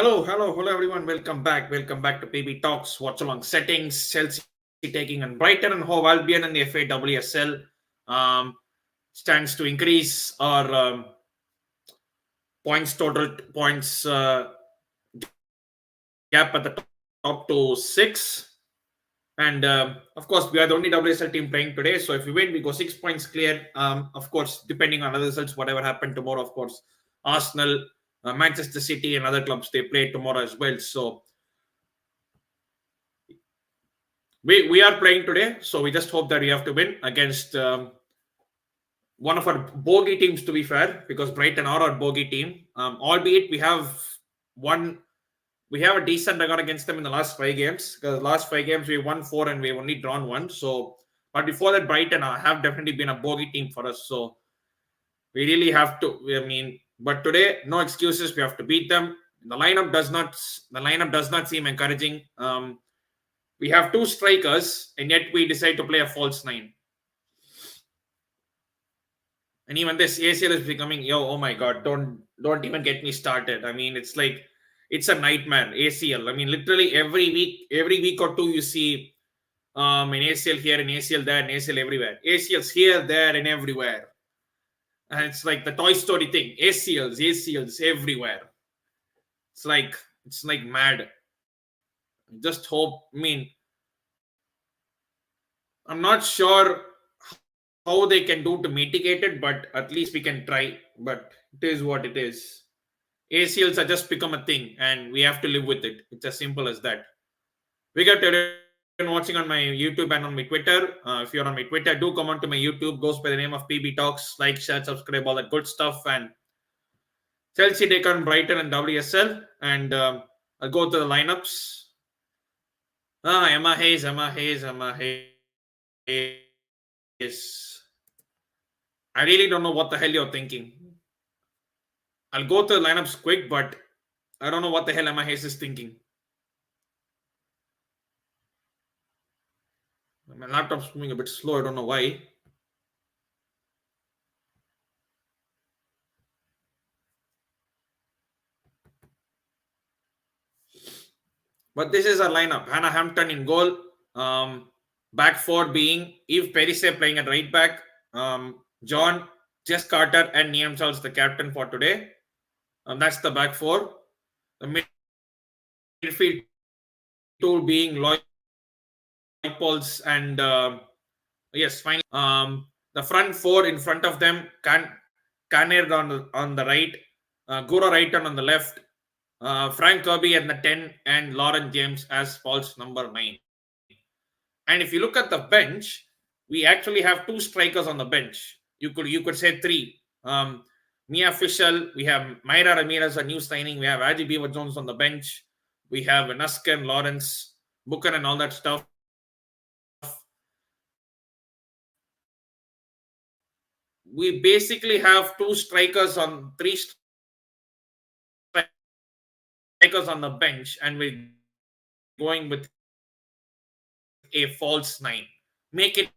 Hello everyone. Welcome back to PB Talks. Watchalong settings. Chelsea taking on Brighton and Hove Albion in the FA WSL stands to increase our points gap at the top to 6. And of course, we are the only WSL team playing today. So if we win, we go 6 points clear. Of course, depending on other results, whatever happened tomorrow, of course, Arsenal, Manchester City, and other clubs, they play tomorrow as well. So we are playing today. So we just hope that we have to win against one of our bogey teams, to be fair, because Brighton are our bogey team. Albeit we have a decent record against them in the last 5 games. Because the last 5 games we won 4 and we've only drawn 1. So, but before that, Brighton have definitely been a bogey team for us. So we really have to. But today, no excuses. We have to beat them. The lineup does not seem encouraging. We have 2 strikers, and yet we decide to play a false 9. And even this ACL is becoming, oh my God, don't even get me started. I mean, it's like, it's a nightmare, ACL. I mean, literally every week or 2, you see an ACL here, an ACL there, an ACL everywhere. ACLs here, there, and everywhere. And it's like the Toy Story thing. ACLs everywhere. It's like mad. Just hope. I'm not sure how they can do to mitigate it, but at least we can try. But it is what it is. ACLs have just become a thing, and we have to live with it. It's as simple as that. We got everyone watching on my YouTube and on my Twitter. If you're on my Twitter, do come on to my YouTube. Goes by the name of PB Talks. Like, share, subscribe, all that good stuff. And Chelsea take on Brighton and WSL. And I'll go to the lineups. Emma Hayes. I really don't know what the hell you're thinking. I'll go to the lineups quick, but I don't know what the hell Emma Hayes is thinking. My laptop's moving a bit slow. I don't know why. But this is our lineup. Hannah Hampton in goal. Back 4 being Eve Perise playing at right back. John, Jess Carter, and Niam Charles the captain for today. That's the back 4. The midfield 2 being Lloyd Pauls and finally the front 4 in front of them, Caner on the right, Gura Wrighton on the left, Frank Kirby at the 10, and Lauren James as false number 9. And if you look at the bench, we actually have 2 strikers on the bench. You could say 3. Mia Fischel, we have Myra Ramirez, a new signing. We have Aji Beaver Jones on the bench. We have Nusken, Lawrence, Booker, and all that stuff. We basically have 3 strikers on the bench, and we're going with a false 9. Make it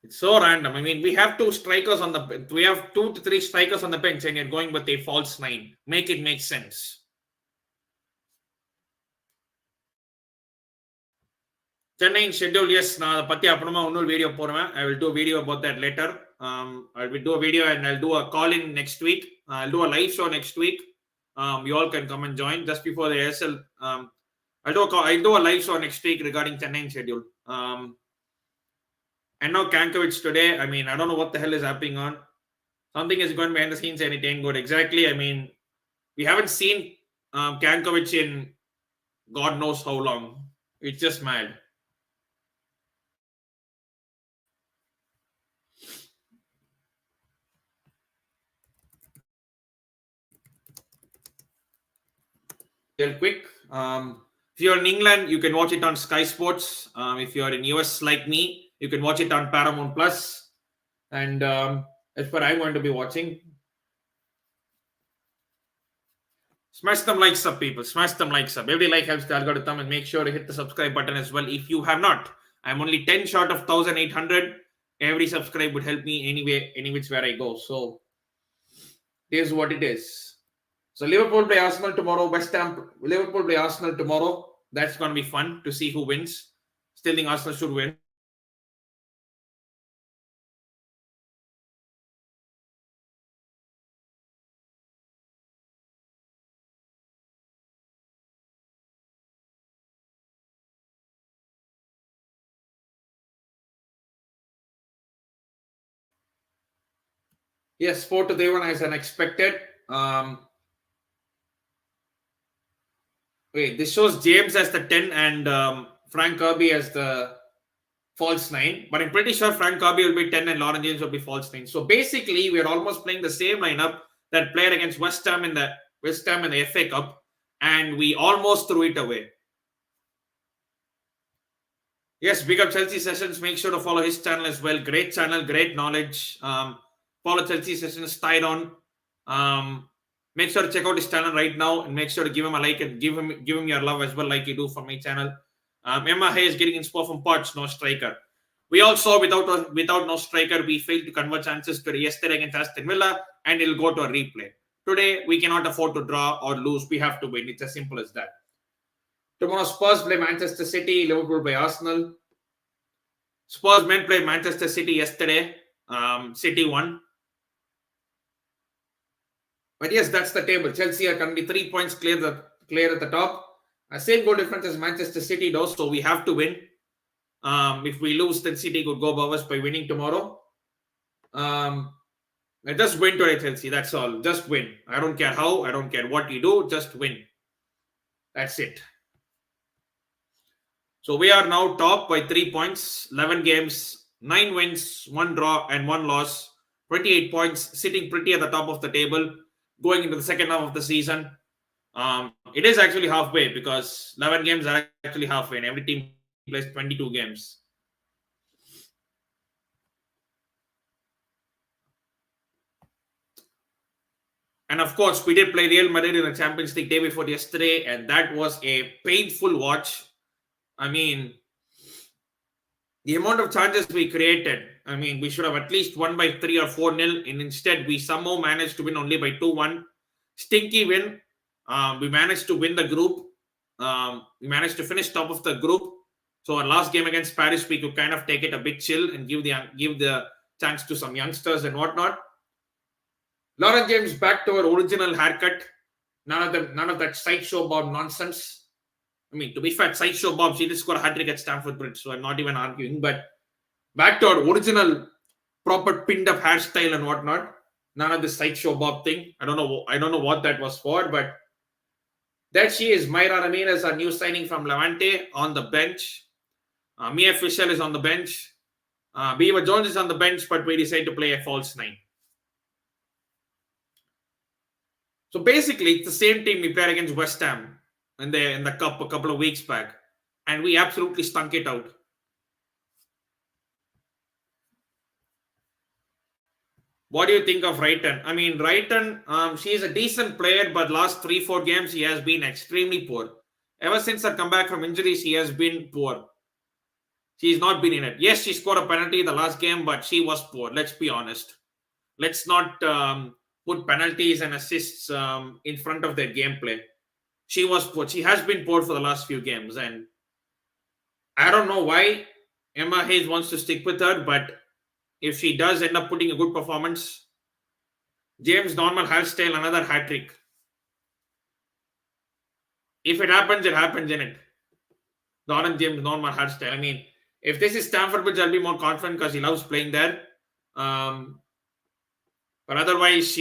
It's so random. I mean, we have 2 strikers on the we have 2 to 3 strikers on the bench, and you're going with a false 9. Make it make sense. Chennai schedule, yes. Now, video I will do a video about that later. I will do a video and I'll do a call in next week. I'll do a live show next week. You all can come and join just before the ASL. I'll do a live show next week regarding Chennai schedule. And now Kankovic today. I mean, I don't know what the hell is happening on. Something is going behind the scenes and it ain't good. Exactly. I mean, we haven't seen Kankovic in God knows how long. It's just mad. Real quick. If you're in England, you can watch it on Sky Sports. If you're in US like me, you can watch it on Paramount Plus. And that's what I'm going to be watching. Smash them likes up, people. Smash them likes up. Every like helps the algorithm, and make sure to hit the subscribe button as well if you have not. I'm only 10 short of 1,800. Every subscribe would help me anyway, any which where I go. So here's what it is. So Liverpool play Arsenal tomorrow. West Ham, Liverpool play Arsenal tomorrow. That's going to be fun to see who wins. Still think Arsenal should win. Yes, 4-1 as unexpected. Wait, this shows James as the 10 and Frank Kirby as the false 9. But I'm pretty sure Frank Kirby will be 10 and Lauren James will be false 9. So basically, we're almost playing the same lineup that played against West Ham in the FA Cup, and we almost threw it away. Yes, big up Chelsea Sessions. Make sure to follow his channel as well. Great channel, great knowledge. Follow Chelsea Sessions, tied on. Make sure to check out his channel right now and make sure to give him a like and give him your love as well, like you do for my channel. Emma Hayes getting inspo from Poch, no striker. We all saw without no striker, we failed to convert chances to yesterday against Aston Villa, and it'll go to a replay. Today, we cannot afford to draw or lose. We have to win. It's as simple as that. Tomorrow, Spurs play Manchester City. Liverpool play Arsenal. Spurs men played Manchester City yesterday. City won. But yes, that's the table. Chelsea are currently 3 points clear at the top. Same goal difference as Manchester City does, so we have to win. If we lose, then City could go above us by winning tomorrow. Just win today, Chelsea. That's all. Just win. I don't care how. I don't care what you do. Just win. That's it. So we are now top by 3 points, 11 games, 9 wins, 1 draw, and 1 loss. 28 points, sitting pretty at the top of the table, going into the second half of the season. It is actually halfway because 11 games are actually halfway, and every team plays 22 games. And of course, we did play Real Madrid in the Champions League day before yesterday, and that was a painful watch. I mean, the amount of chances we created, I mean, we should have at least won by 3 or 4-0, and instead we somehow managed to win only by 2-1. Stinky win. We managed to win the group. We managed to finish top of the group. So our last game against Paris, we could kind of take it a bit chill and give the chance to some youngsters and whatnot. Lauren James back to her original haircut. None of that sideshow Bob nonsense. I mean, to be fair, sideshow Bob, she did score a hat-trick at Stamford Bridge, so I'm not even arguing. But back to her original, proper pinned-up hairstyle and whatnot. None of this sideshow Bob thing. I don't know what that was for, but there she is. Mayra Ramirez, a new signing from Levante, on the bench. Mia Fisher is on the bench. Beaver Jones is on the bench, but we decide to play a false 9. So basically, it's the same team we played against West Ham in the cup a couple of weeks back, and we absolutely stunk it out. What do you think of Brighton? I mean, Brighton, she is a decent player, but last 3-4 games, she has been extremely poor. Ever since her comeback from injury, she has been poor. She's not been in it. Yes, she scored a penalty in the last game, but she was poor. Let's be honest. Let's not put penalties and assists in front of their gameplay. She was poor. She has been poor for the last few games, and I don't know why Emma Hayes wants to stick with her, but if she does end up putting a good performance, James normal hairstyle, another hat trick. If it happens, it happens in it. Lauren James normal hairstyle. I mean, if this is Stamford Bridge, I'll be more confident because he loves playing there. But otherwise,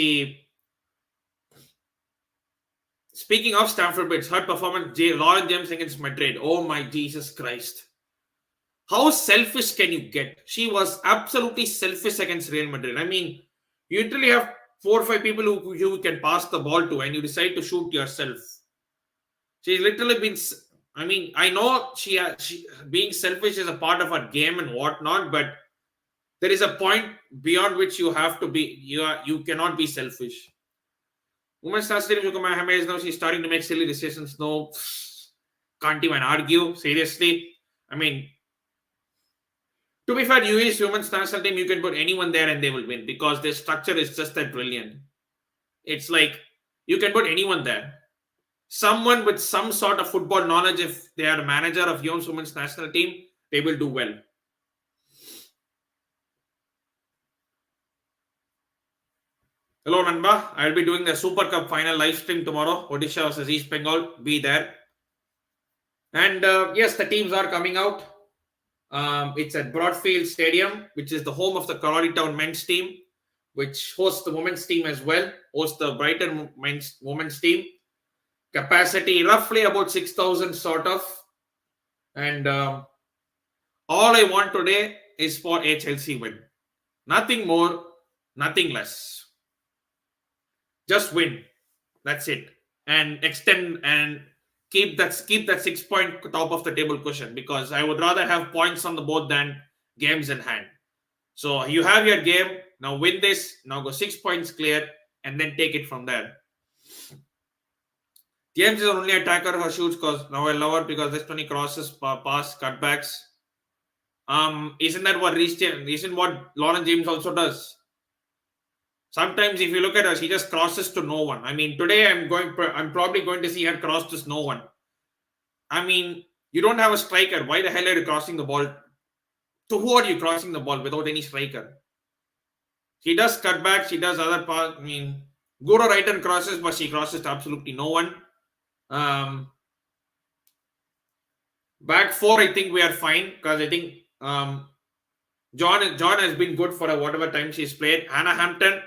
Speaking of Stamford Bridge, her performance, Lauren James against Madrid. Oh my Jesus Christ. How selfish can you get? She was absolutely selfish against Real Madrid. I mean, you literally have 4 or 5 people who you can pass the ball to, and you decide to shoot yourself. She's literally been. I mean, I know she being selfish is a part of her game and whatnot, but there is a point beyond which you have to be. You cannot be selfish. Women's national team now she's starting to make silly decisions. No, can't even argue. Seriously, I mean, To be fair, US women's national team, you can put anyone there and they will win because their structure is just that brilliant. It's like you can put anyone there. Someone with some sort of football knowledge, if they are a manager of US women's national team, they will do well. Hello, Nanba. I'll be doing the Super Cup final live stream tomorrow. Odisha versus East Bengal. Be there. And yes, the teams are coming out. It's at Broadfield Stadium, which is the home of the Crawley Town men's team, which hosts the women's team as well, hosts the Brighton women's team. Capacity roughly about 6,000 sort of. And all I want today is for a Chelsea win. Nothing more, nothing less. Just win. That's it. And extend and keep that 6-point top of the table cushion, because I would rather have points on the board than games in hand. So you have your game. Now win this. Now go 6 points clear and then take it from there. James is only attacker who shoots because now I love her because there's 20 crosses, pass, cutbacks. Isn't that what isn't what Lauren James also does? Sometimes if you look at her, she just crosses to no one. I mean, today I'm probably going to see her cross to no one. I mean, you don't have a striker. Why the hell are you crossing the ball? To who are you crossing the ball without any striker? She does cutback. She does other parts. I mean, Guru right crosses, but she crosses to absolutely no one. Back four, I think we are fine because I think John has been good for whatever time she's played. Hannah Hampton,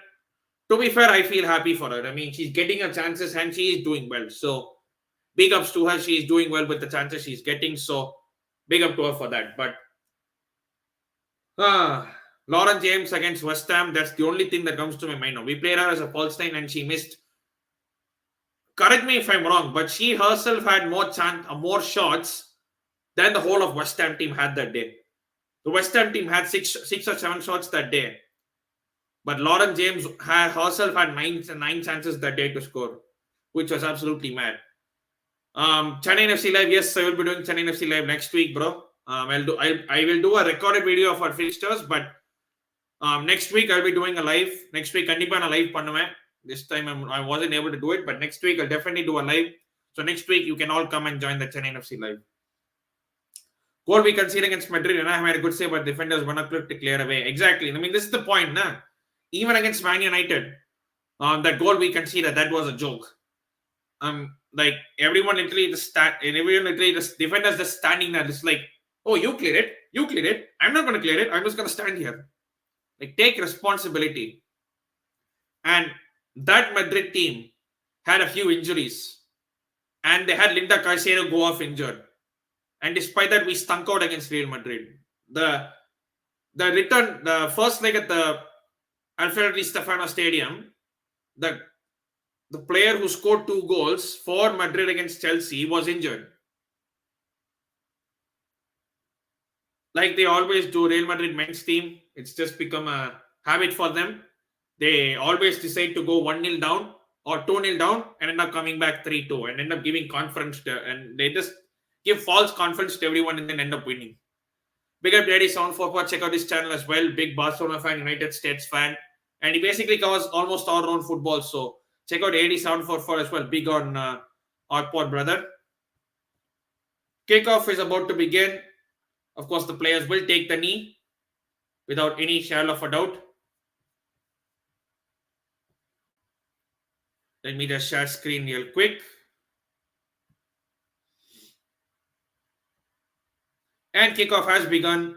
to be fair, I feel happy for her. I mean, she's getting her chances and she is doing well. So big ups to her. She is doing well with the chances she's getting. So big up to her for that. But Lauren James against West Ham, that's the only thing that comes to my mind now. We played her as a false nine and she missed. Correct me if I'm wrong, but she herself had more shots than the whole of West Ham team had that day. The West Ham team had six or seven shots that day. But Lauren James herself had nine chances that day to score, which was absolutely mad. Chennai FC Live, yes, I will be doing Chennai FC Live next week, bro. I will do a recorded video of our fixtures, but next week I'll be doing a live. Next week, kandipa na live pannuven. This time I wasn't able to do it, but next week I'll definitely do a live. So next week you can all come and join the Chennai FC Live. Goal we conceded against Madrid, and I made a good save, but defenders were not quick to clear away. Exactly. I mean, this is the point, nah? Even against Man United, that goal we conceded, that was a joke. Like everyone literally just defenders just standing there, just like, oh, you cleared it. I'm not going to clear it. I'm just going to stand here. Like, take responsibility. And that Madrid team had a few injuries, and they had Linda Caicedo go off injured. And despite that, we stunk out against Real Madrid. The first leg at the Alfredo Di Stefano Stadium, the player who scored 2 goals for Madrid against Chelsea was injured. Like they always do, Real Madrid men's team, it's just become a habit for them. They always decide to go 1-0 down or 2-0 down and end up coming back 3-2 and end up giving confidence and they just give false confidence to everyone and then end up winning. Big up Daddy 744. Check out his channel as well. Big Barcelona fan, United States fan. And he basically covers almost all around football. So check out 744 as well. Big on our poor brother. Kickoff is about to begin. Of course, the players will take the knee without any shadow of a doubt. Let me just share screen real quick. And kickoff has begun.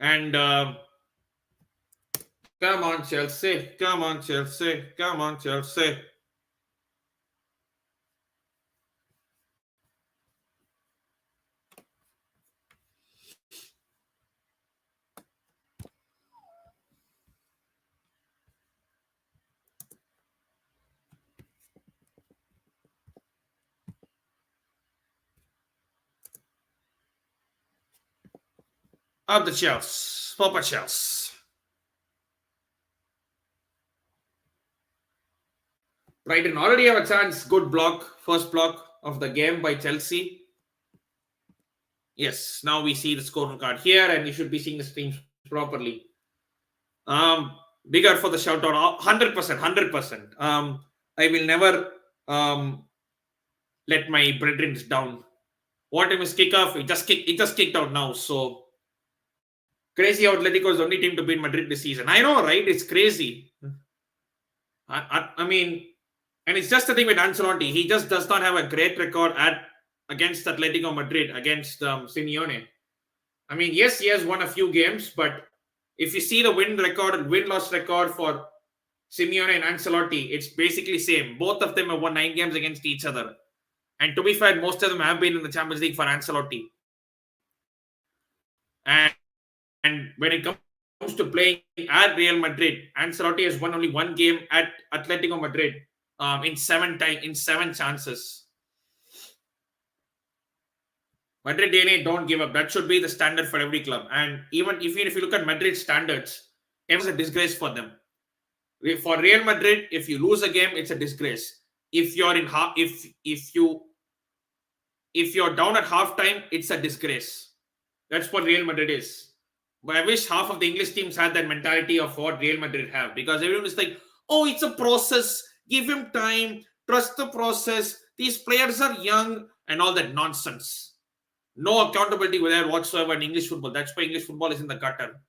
And come on, Chelsea. Come on, Chelsea. Come on, Chelsea. Up the Chelsea. Papa Chelsea. Brighton already have a chance. Good block. First block of the game by Chelsea. Yes, now we see the scorecard here, and you should be seeing the streams properly. Bigger for the shout out, 100%, 100%. I will never let my brethren down. What time is kickoff? It just kicked out now. So crazy how Atletico is the only team to beat Madrid this season. I know, right? It's crazy. I mean, and it's just the thing with Ancelotti. He just does not have a great record against Atletico Madrid, against Simeone. I mean, yes, he has won a few games, but if you see the win-loss record for Simeone and Ancelotti, it's basically same. Both of them have won 9 games against each other. And to be fair, most of them have been in the Champions League for Ancelotti. And when it comes to playing at Real Madrid, Ancelotti has won only 1 game at Atletico Madrid in 7 chances. Madrid DNA don't give up. That should be the standard for every club. And even if you look at Madrid standards, it was a disgrace for them. For Real Madrid, if you lose a game, it's a disgrace. If you're down at halftime, it's a disgrace. That's what Real Madrid is. But I wish half of the English teams had that mentality of what Real Madrid have, because everyone is like, oh, it's a process. Give him time. Trust the process. These players are young and all that nonsense. No accountability whatsoever in English football. That's why English football is in the gutter.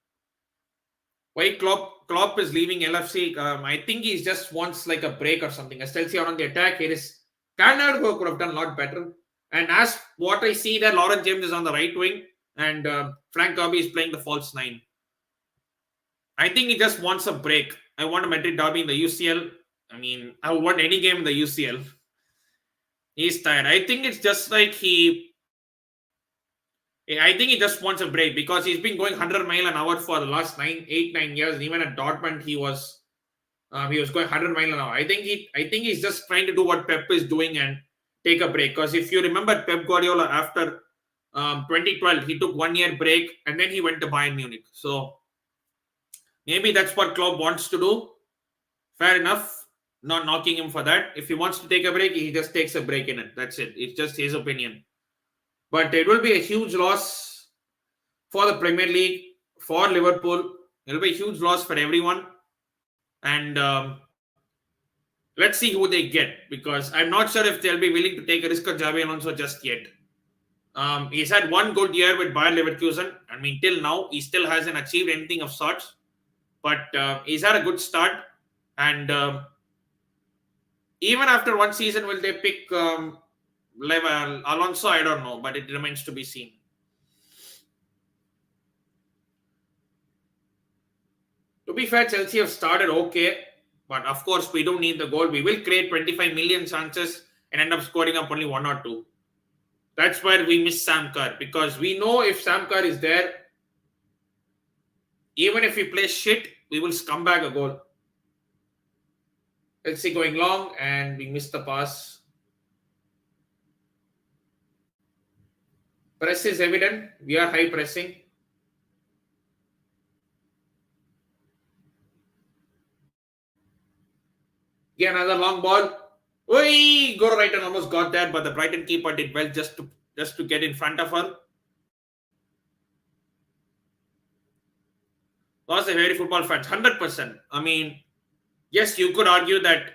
Why Klopp is leaving LFC? I think he just wants like a break or something. Chelsea are on the attack. Here is Canada could have done a lot better. And as what I see there, Lauren James is on the right wing, and Frank Kirby is playing the false 9. I think he just wants a break. I want a Madrid derby in the UCL. I mean, I would want any game in the UCL. He's tired. I think it's just like I think he just wants a break, because he's been going 100 miles an hour for the last 9 years. And even at Dortmund, he was going 100 miles an hour. I think he's just trying to do what Pep is doing and take a break. Because if you remember Pep Guardiola, after 2012, he took 1 year break and then he went to Bayern Munich. So maybe that's what Klopp wants to do. Fair enough. Not knocking him for that. If he wants to take a break, he just takes a break in it. That's it. It's just his opinion. But it will be a huge loss for the Premier League, for Liverpool. It will be a huge loss for everyone. And let's see who they get, because I'm not sure if they'll be willing to take a risk on Xabi Alonso just yet. He's had 1 good year with Bayer Leverkusen. I mean, till now, he still hasn't achieved anything of sorts. But he's had a good start. And even after 1 season, will they pick Alonso? I don't know, but it remains to be seen. To be fair, Chelsea have started okay, but of course, we don't need the goal. We will create 25 million chances and end up scoring up only 1 or 2. That's where we miss Sam Kerr, because we know if Sam Kerr is there, even if we play shit, we will come back a goal. Let's see, going long, and we missed the pass. Press is evident. We are high pressing. Again, another long ball. Oi, go right and almost got that, but the Brighton keeper did well just to get in front of her. Was a very football fans, 100%. I mean, yes, you could argue that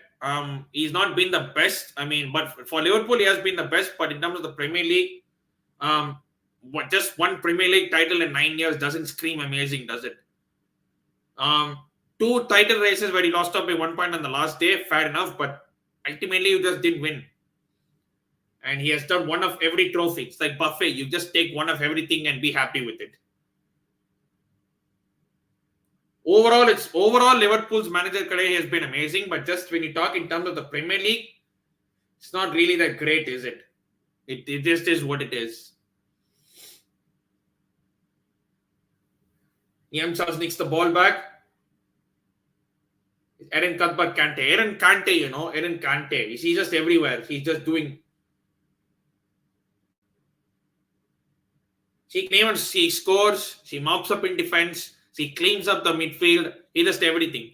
he's not been the best. I mean, but for Liverpool, he has been the best. But in terms of the Premier League, just 1 Premier League title in 9 years doesn't scream amazing, does it? 2 title races where he lost out by 1 point on the last day, fair enough. But ultimately, you just didn't win. And he has done 1 of every trophy. It's like buffet. You just take 1 of everything and be happy with it. Overall Liverpool's manager career has been amazing, but just when you talk in terms of the Premier League, it's not really that great, is it? It just is what it is. Niam Charles nicks the ball back. Aaron Cuthbert Kante. Aaron Kante. He's just everywhere. He's just doing. She scores. She mops up in defense. She cleans up the midfield. He does everything.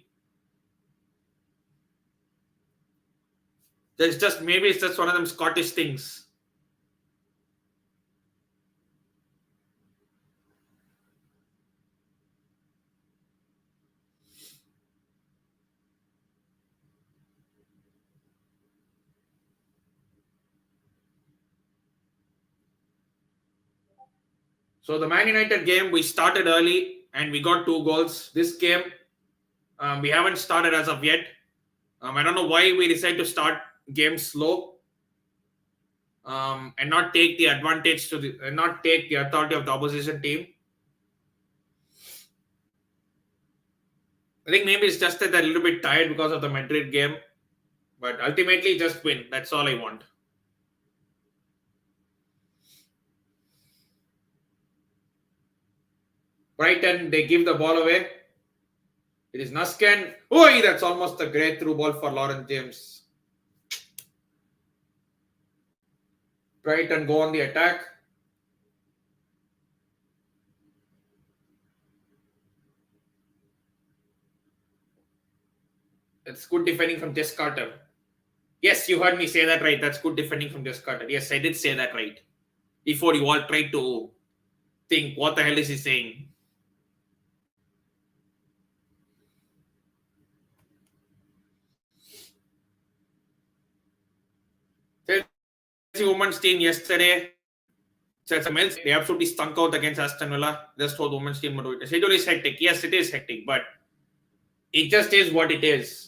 Maybe it's just one of them Scottish things. So the Man United game, we started early and we got 2 goals. This game, we haven't started as of yet. I don't know why we decided to start games slow and not take the advantage not take the authority of the opposition team. I think maybe it's just that they're a little bit tired because of the Madrid game, but ultimately just win. That's all I want. Brighton, they give the ball away. It is Nusken. Oh, that's almost a great through ball for Lawrence James. Brighton go on the attack. It's good defending from Jess Carter. Yes, you heard me say that right. That's good defending from Jess Carter. Yes, I did say that right. Before you all tried to think, what the hell is he saying? Chelsea women's team yesterday, they absolutely stunk out against Aston Villa. Just for the women's team. The schedule is hectic. Yes, it is hectic, but it just is what it is.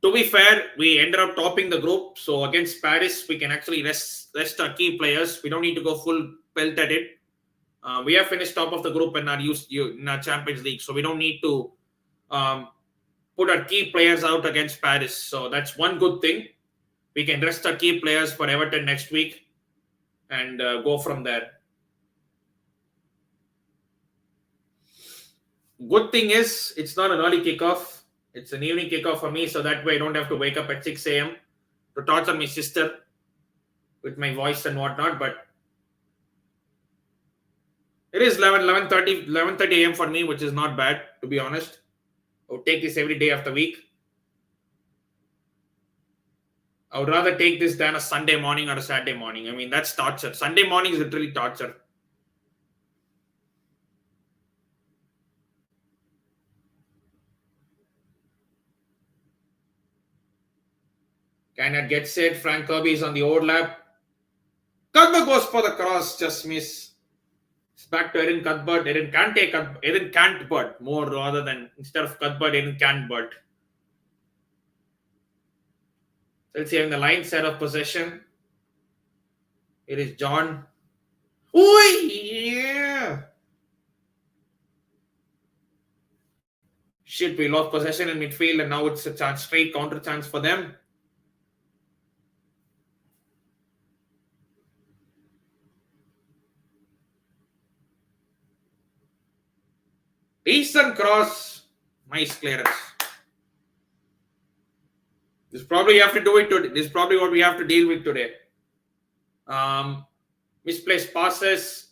To be fair, we ended up topping the group. So against Paris, we can actually rest our key players. We don't need to go full pelt at it. We have finished top of the group in our Champions League, so we don't need to put our key players out against Paris. So that's one good thing. We can rest our key players for Everton next week and go from there. Good thing is it's not an early kickoff. It's an evening kickoff for me, so that way I don't have to wake up at 6 a.m. to torture my sister with my voice and whatnot. But it is 11:30 a.m. for me, which is not bad, to be honest. I would take this every day of the week. I would rather take this than a Sunday morning or a Saturday morning. I mean, that's torture. Sunday morning is literally torture. Cannot get set. Frank Kirby is on the overlap. Cuthbert goes for the cross, just miss. It's back to Erin Cuthbert. Erin Cantbert more rather than instead of Cuthbert, Erin Cantbert. So let's see in the line set of possession. It is John. Oh yeah. Shit, we lost possession in midfield and now it's a straight counter chance for them. Decent cross. Nice clearance. This probably have to do it today. This is probably what we have to deal with today. Misplaced passes,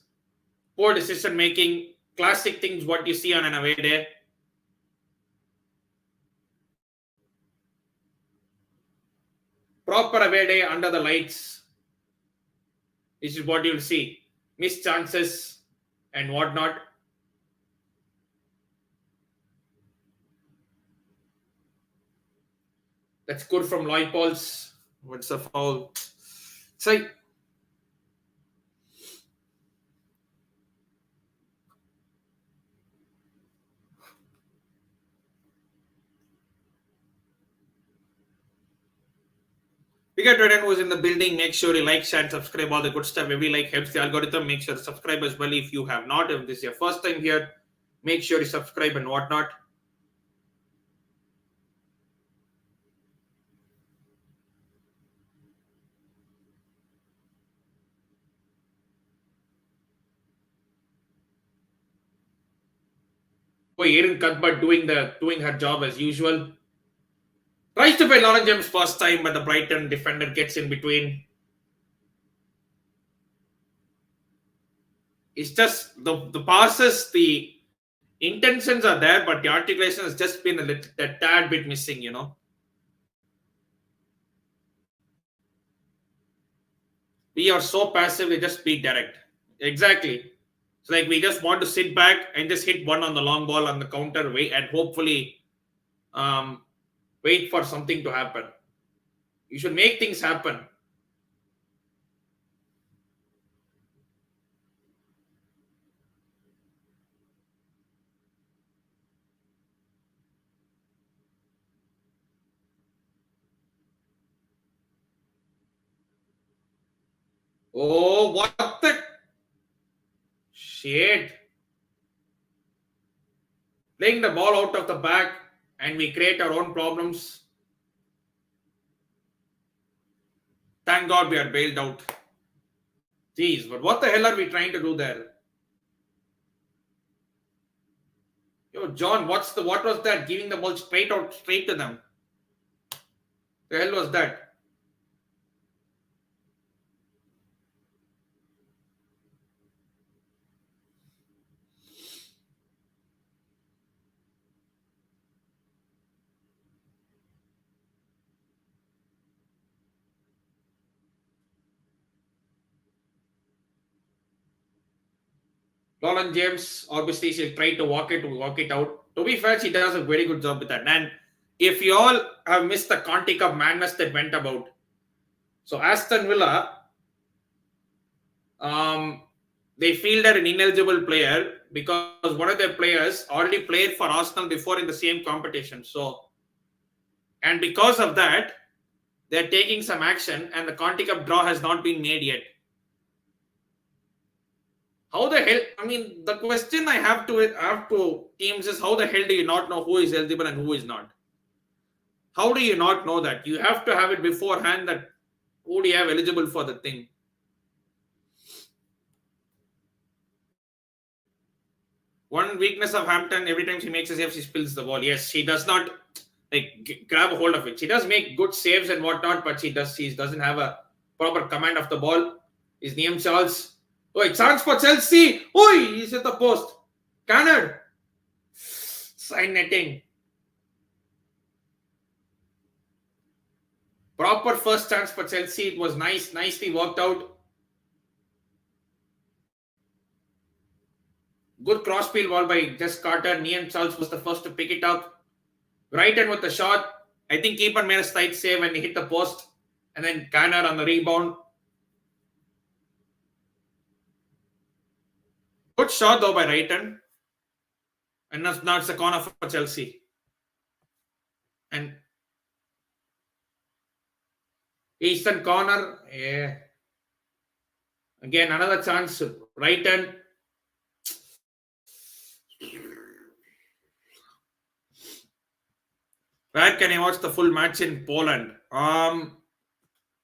poor decision making, classic things what you see on an away day. Proper away day under the lights. This is what you'll see. Missed chances and whatnot. That's good from Loipols. What's the foul? It's like Bigger Trident was in the building. Make sure you like, share, and subscribe. All the good stuff. Every like helps the algorithm. Make sure to subscribe as well if you have not. If this is your first time here, make sure you subscribe and whatnot. Erin Cuthbert doing her job as usual. Tries to play Lawrence James first time, but the Brighton defender gets in between. It's just the passes, the intentions are there, but the articulation has just been a tad bit missing, you know. We are so passive, we just be direct. Exactly. It's like we just want to sit back and just hit one on the long ball on the counter, wait, and hopefully wait for something to happen. You should make things happen. Oh, what the shit! Playing the ball out of the back and we create our own problems. Thank God we are bailed out. Jeez, but what the hell are we trying to do there? Yo, John, what was that? Giving the ball straight to them. The hell was that? Roland James, obviously, she'll try to walk it out. To be fair, she does a very good job with that. And if you all have missed the Conti Cup madness that went about, so Aston Villa, they fielded an ineligible player because one of their players already played for Arsenal before in the same competition. So, and because of that, they're taking some action, and the Conti Cup draw has not been made yet. How the hell? I mean, the question I have to teams is how the hell do you not know who is eligible and who is not? How do you not know that? You have to have it beforehand that who do you have eligible for the thing? One weakness of Hampton, every time she makes a save, she spills the ball. Yes, she does not grab a hold of it. She does make good saves and whatnot, but she doesn't have a proper command of the ball. Is Liam Charles? Oh, it's chance for Chelsea. Oh, he's at the post. Canard. Side netting. Proper first chance for Chelsea. It was nicely worked out. Good crossfield ball by Jess Carter. Liam Charles was the first to pick it up. Brighton with the shot. I think keeper made a slight save and he hit the post. And then Canard on the rebound. Good shot though by Brighton. And now it's a corner for Chelsea. And Eastern corner. Yeah. Again, another chance. Brighton. Where can I watch the full match in Poland?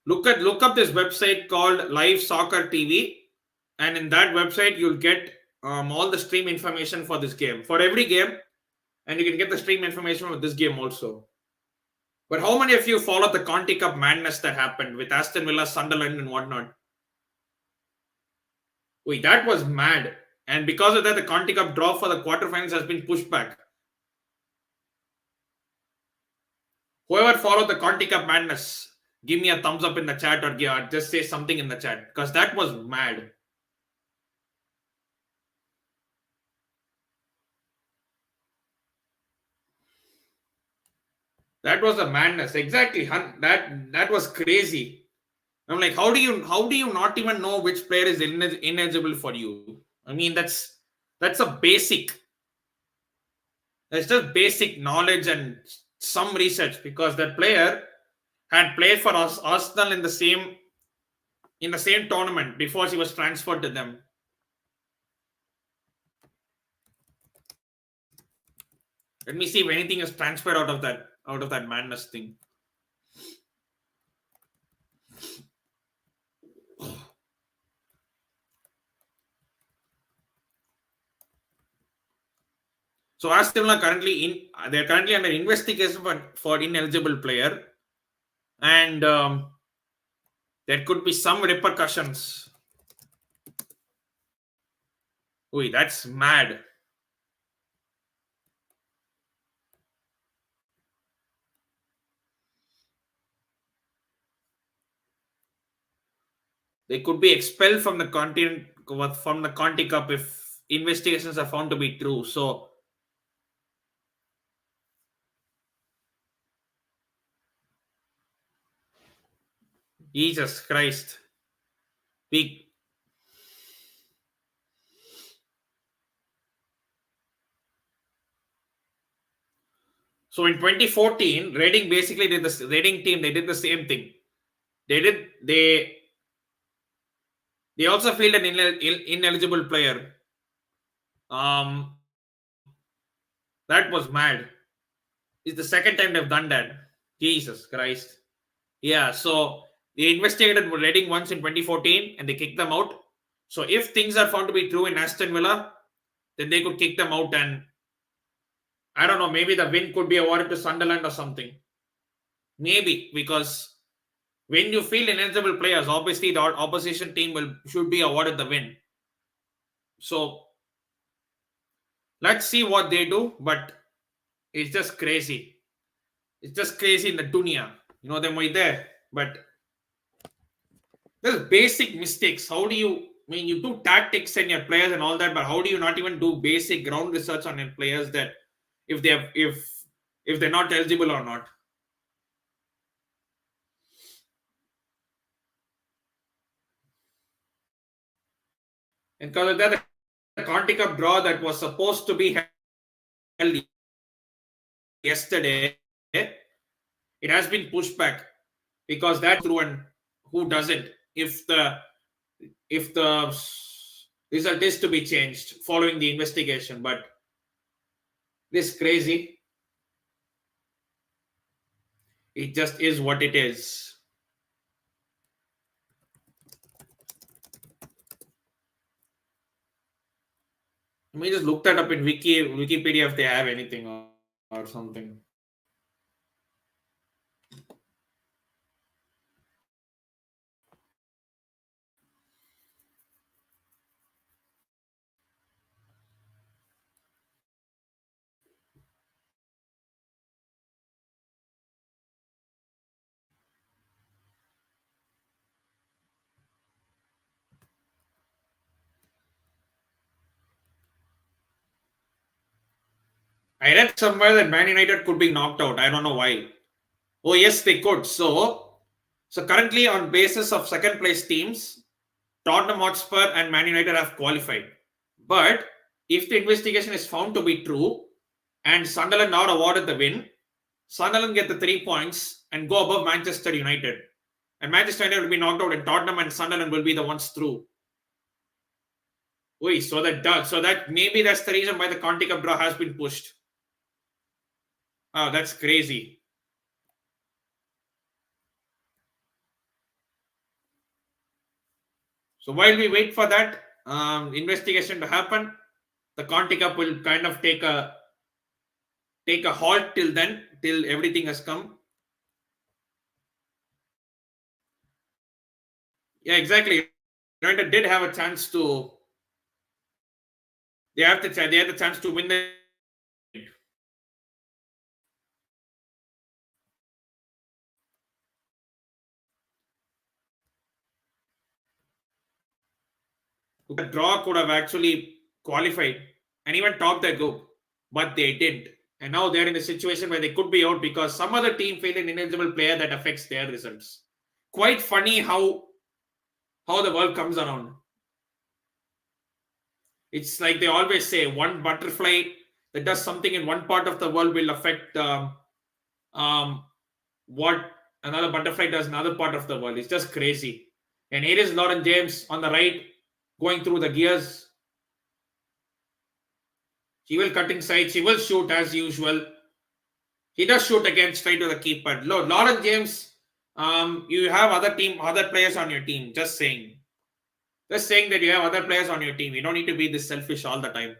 Look up this website called Live Soccer TV, and in that website you'll get all the stream information for this game, for every game, and you can get the stream information for this game also. But how many of you followed the Conti Cup madness that happened with Aston Villa, Sunderland, and whatnot? Wait, that was mad. And because of that, the Conti Cup draw for the quarterfinals has been pushed back. Whoever followed the Conti Cup madness, give me a thumbs up in the chat or just say something in the chat because that was mad. That was a madness. Exactly. That was crazy. I'm like, how do you not even know which player is ineligible for you? I mean, that's a basic. That's just basic knowledge and some research because that player had played for Arsenal in the same tournament before she was transferred to them. Let me see if anything is transferred out of that madness thing. So Aston Villa they're currently under investigation for ineligible player, and there could be some repercussions. Oi, that's mad. They could be expelled from the Conti Cup if investigations are found to be true. So Jesus Christ. So in 2014, Reading basically did Reading team, they did the same thing. They also fielded an ineligible player. That was mad. It's the second time they've done that. Jesus Christ. Yeah, so they investigated Reading once in 2014 and they kicked them out. So if things are found to be true in Aston Villa, then they could kick them out, and I don't know, maybe the win could be awarded to Sunderland or something. Maybe, because when you field ineligible players, obviously the opposition team should be awarded the win. So let's see what they do, but it's just crazy. It's just crazy in the dunya. You know them right there. But there's basic mistakes. How do you, I mean, you do tactics and your players and all that, but how do you not even do basic ground research on your players, that if they have, if they're not eligible or not? And because of that, the Conti Cup draw that was supposed to be held yesterday, it has been pushed back because that through, and who doesn't, if the result is to be changed following the investigation. But this crazy, it just is what it is. Let me just look that up in Wikipedia if they have anything or something. I read somewhere that Man United could be knocked out. I don't know why. Oh yes, they could. So currently, on basis of second place teams, Tottenham Hotspur and Man United have qualified. But if the investigation is found to be true and Sunderland are awarded the win, Sunderland get the 3 points and go above Manchester United. And Manchester United will be knocked out, and Tottenham and Sunderland will be the ones through. Wait, so that maybe that's the reason why the Conti Cup draw has been pushed. Oh, that's crazy. So while we wait for that investigation to happen, the Conti Cup will kind of take a halt till then, till everything has come. Yeah, exactly. United did have a chance to. They had the chance to win the. The draw could have actually qualified and even topped their group, but they didn't. And now they're in a situation where they could be out because some other team failed an ineligible player that affects their results. Quite funny how the world comes around. It's like they always say, one butterfly that does something in one part of the world will affect what another butterfly does in another part of the world. It's just crazy. And here is Lauren James on the right, going through the gears. He will cut inside. He will shoot as usual. He does shoot again straight to the keeper. Lauren James, you have other players on your team. Just saying. Just saying that you have other players on your team. You don't need to be this selfish all the time.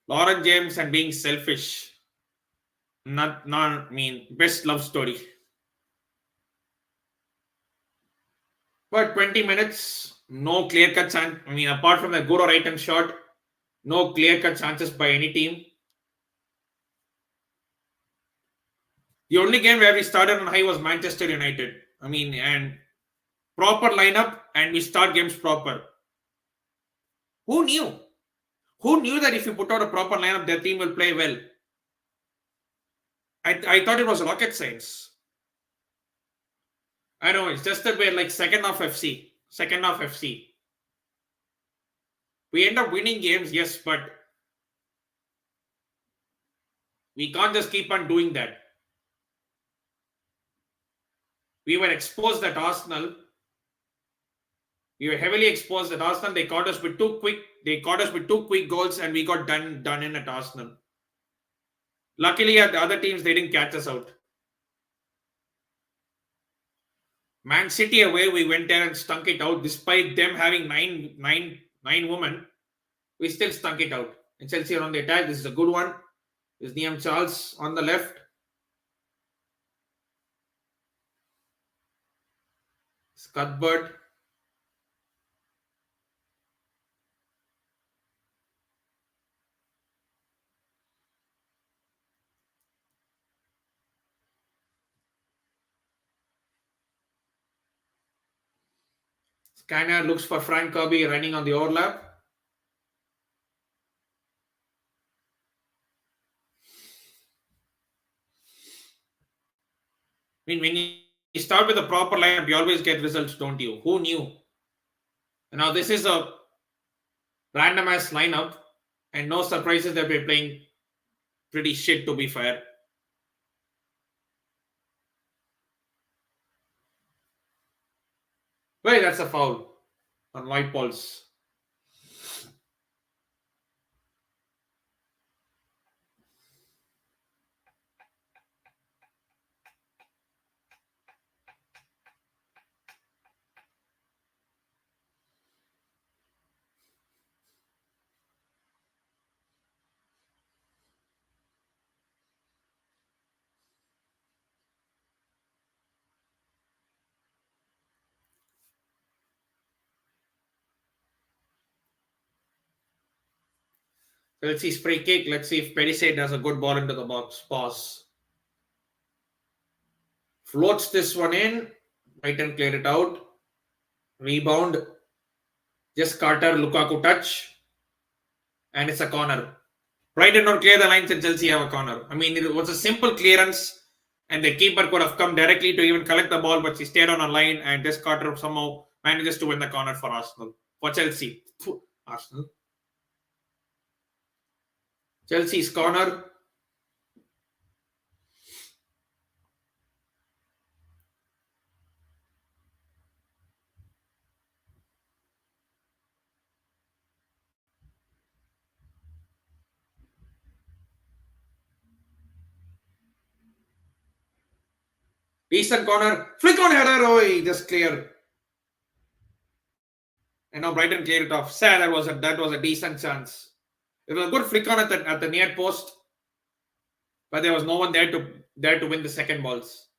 Lauren James and being selfish. Not best love story. But 20 minutes, no clear cut chance. Apart from the good or right hand shot, no clear cut chances by any team. The only game where we started on high was Manchester United. And proper lineup, and we start games proper. Who knew? Who knew that if you put out a proper lineup, their team will play well? I thought it was rocket science. I know, it's just that we're like second half FC. We end up winning games, yes, but We can't just keep on doing that. We were exposed at Arsenal. We were heavily exposed at Arsenal. They caught us with two quick goals, and we got done in at Arsenal. Luckily, at the other teams, they didn't catch us out. Man City away, we went there and stunk it out. Despite them having nine women, we still stunk it out. And Chelsea are on the attack. This is a good one. This is Liam Charles on the left. Cuthbert. Scanner looks for Frank Kirby running on the overlap. I mean, when you start with a proper lineup, you always get results, don't you? Who knew? Now, this is a random ass lineup, and no surprises that we're playing pretty shit, to be fair. Wait, that's a foul on White Balls. Let's see spray kick. Let's see if Perisic does a good ball into the box. Pause. Floats this one in. Brighton cleared it out. Rebound. Just Carter, Lukaku touch. And it's a corner. Brighton don't clear the lines and Chelsea have a corner. I mean, it was a simple clearance and the keeper could have come directly to even collect the ball, but she stayed on a line and just Carter somehow manages to win the corner for Arsenal. For Chelsea. Arsenal. Chelsea's corner. Decent corner. Flick on header. Oh, he just cleared. And now Brighton cleared it off. Sad, that was a decent chance. It was a good flick on at the near post, but there was no one there to win the second balls.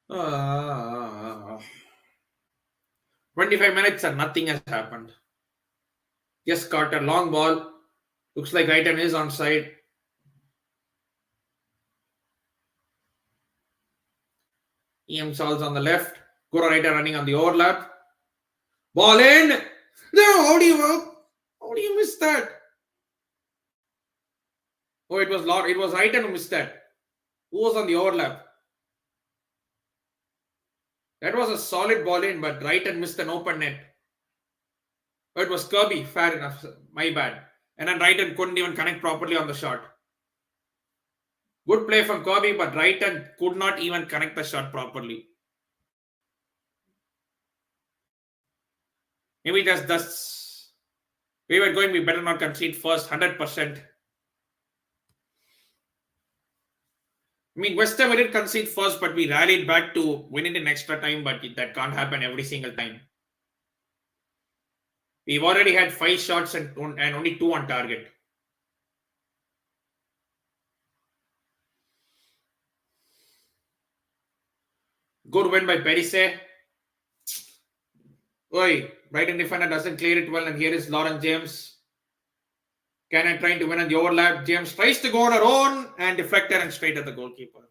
Uh, 25 minutes and nothing has happened. Just Carter, long ball. Looks like Brighton is on side. EM Charles on the left. Gora Reiter running on the overlap. Ball in. No, how do you miss that? Oh, it was Reiter who missed that. Who was on the overlap? That was a solid ball in, but Reiter missed an open net. Oh, it was Kirby. Fair enough. My bad. And then Reiter couldn't even connect properly on the shot. Good play from Kirby, but Reiter could not even connect the shot properly. Maybe that's we were going, we better not concede first, 100%. I mean, West Ham we did concede first, but we rallied back to win it in extra time, but that can't happen every single time. We've already had 5 shots and only 2 on target. Good win by Perise. Oi, Brighton defender doesn't clear it well, and here is Lauren James. Cannon trying to win on the overlap. James tries to go on her own and deflected and straight at the goalkeeper.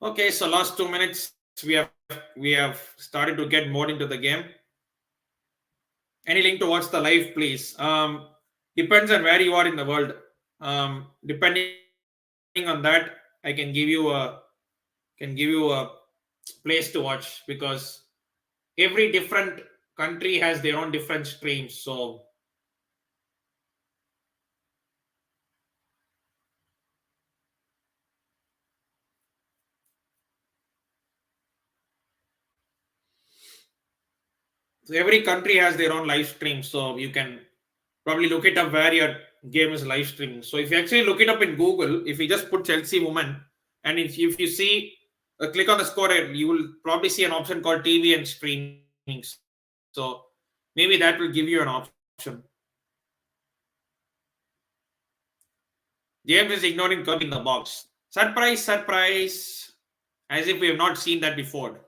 Okay, so last 2 minutes we have started to get more into the game. Any link to watch the live, please? Depends on where you are in the world. Depending on that, I can give you a place to watch, because every different country has their own different streams. So every country has their own live stream. So you can probably look it up where your game is live streaming. So if you actually look it up in Google, if you just put Chelsea women, and if you see click on the score, you will probably see an option called TV and streaming. So maybe that will give you an option. James is ignoring Kirby in the box. Surprise, surprise. As if we have not seen that before.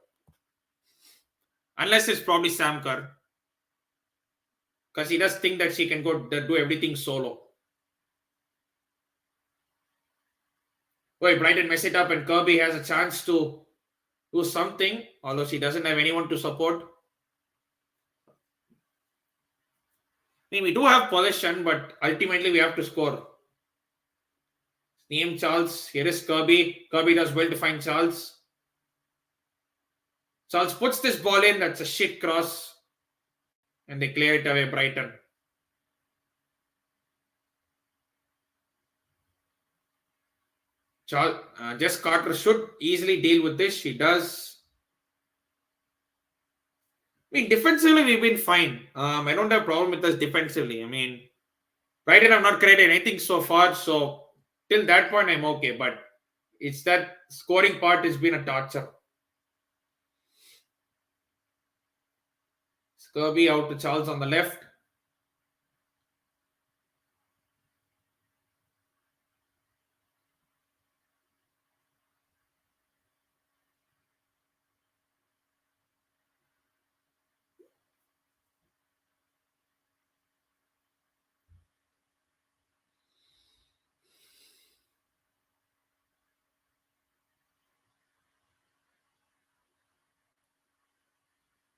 Unless it's probably Sam Kerr. Because he does think that she can go do everything solo. Wait, Brighton mess it up and Kirby has a chance to do something, although she doesn't have anyone to support. I mean, we do have possession, but ultimately we have to score. Name Charles. Here is Kirby. Kirby does well to find Charles. Charles puts this ball in. That's a shit cross. And they clear it away, Brighton. Charles, Jess Carter should easily deal with this. She does. I mean, defensively, we've been fine. I don't have a problem with us defensively. I mean, Brighton have not created anything so far. So, till that point, I'm okay. But it's that scoring part has been a torture. Kirby out to Charles on the left.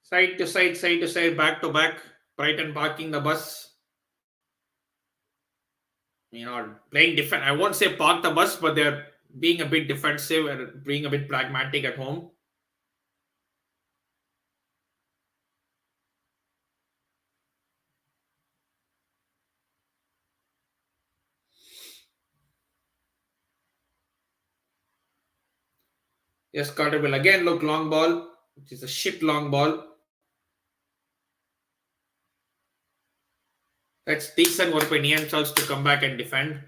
Side to side, back to back. Brighton parking the bus. Playing defense. I won't say park the bus, but they're being a bit defensive and being a bit pragmatic at home. Yes, Carter will again look long ball, which is a shit long ball. That's decent work by Nian Charles to come back and defend.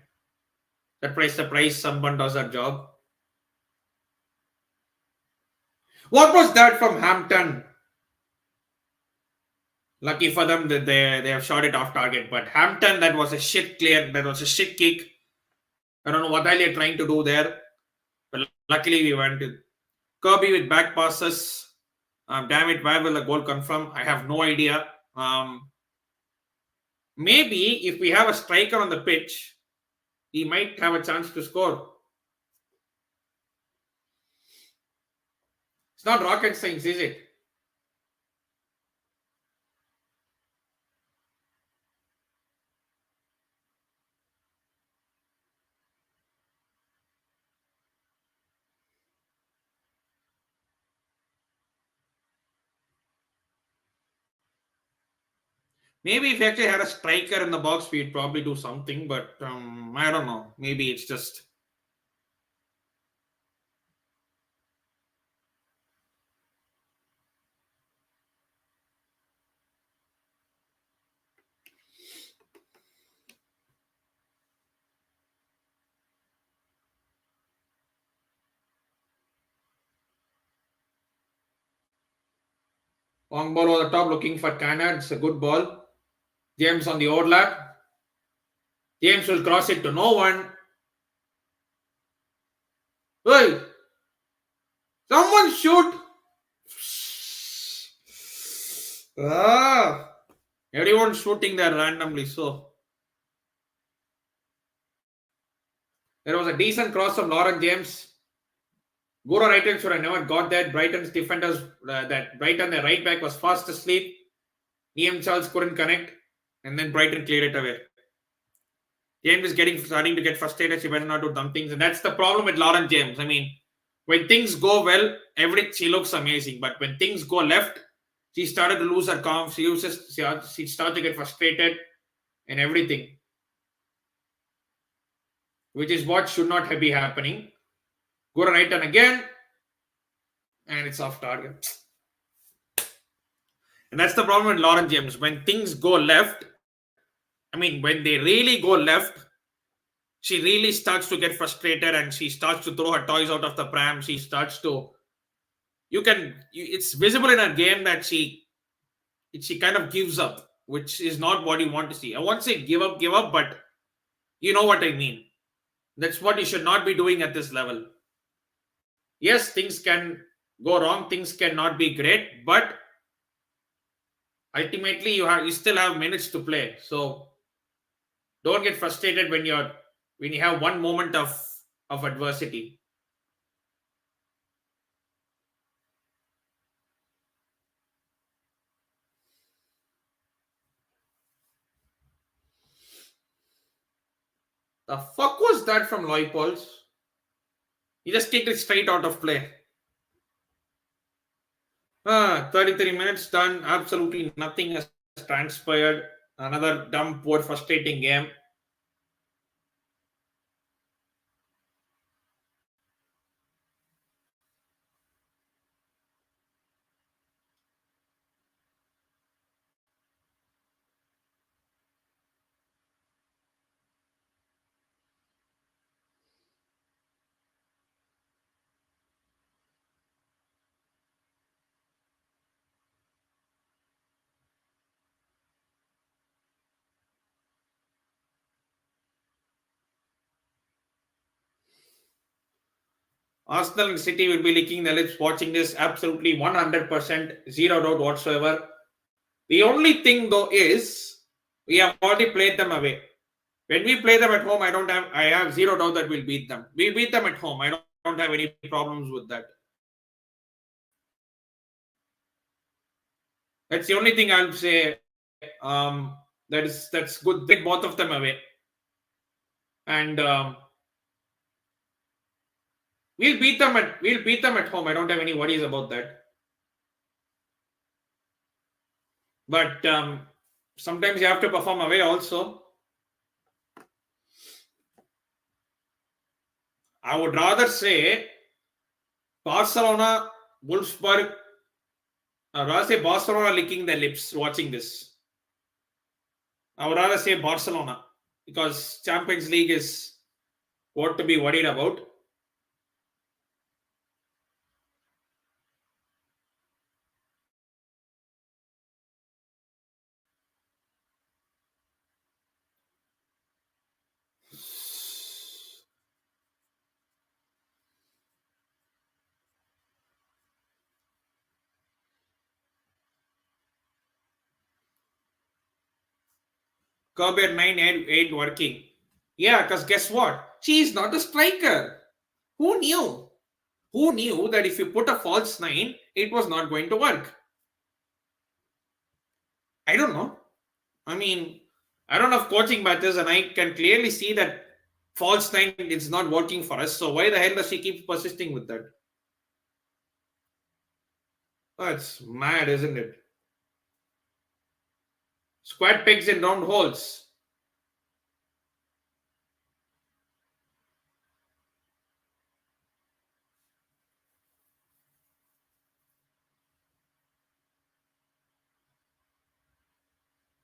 Surprise, someone does our job. What was that from Hampton? Lucky for them that they have shot it off target. But Hampton, that was a shit clear. That was a shit kick. I don't know what they're trying to do there. But luckily we went to Kirby with back passes. Damn it, where will the goal come from? I have no idea. Maybe if we have a striker on the pitch, he might have a chance to score. It's not rocket science, is it? Maybe if we actually had a striker in the box, we'd probably do something, but I don't know. Maybe it's just. Long ball over the top, looking for Canada. It's a good ball. James on the overlap. James will cross it to no one. Hey, someone shoot. Everyone shooting there randomly. So there was a decent cross from Lauren James. Goro Brighton should have never got that. Brighton's defenders, that Brighton, the right back was fast asleep. Liam Charles couldn't connect, and then Brighton cleared it away. James is starting to get frustrated. She better not do dumb things, and that's the problem with Lauren James. I mean, when things go well, she looks amazing, but when things go left, she started to lose her calm. She started to get frustrated and everything, which is what should not be happening. Go to right turn again, and it's off target. And that's the problem with Lauren James. When things go left, I mean, when they really go left, she really starts to get frustrated and she starts to throw her toys out of the pram. She starts to, it's visible in her game that she kind of gives up, which is not what you want to see. I won't say give up, but you know what I mean. That's what you should not be doing at this level. Yes, things can go wrong, things cannot be great, but ultimately you still have minutes to play. So don't get frustrated when you have one moment of adversity. The fuck was that from Loipols? He just kicked it straight out of play. 33 minutes done. Absolutely nothing has transpired. Another dumb, poor, frustrating game. Arsenal and City will be licking their lips watching this. Absolutely 100%, zero doubt whatsoever. The only thing though is we have already played them away. When we play them at home, I have zero doubt that we'll beat them. We beat them at home. I don't have any problems with that. That's the only thing I'll say. That's good. Take both of them away, and we'll beat them at home. I don't have any worries about that. But sometimes you have to perform away also. I would rather say Barcelona, Wolfsburg. I would rather say Barcelona licking their lips watching this. I would rather say Barcelona because Champions League is what to be worried about. Kirby at 9 ain't working. Yeah, because guess what? She is not a striker. Who knew? Who knew that if you put a false 9, it was not going to work? I don't know. I mean, I don't have coaching matches and I can clearly see that false 9 is not working for us. So why the hell does she keep persisting with that? That's mad, isn't it? Square pegs in round holes.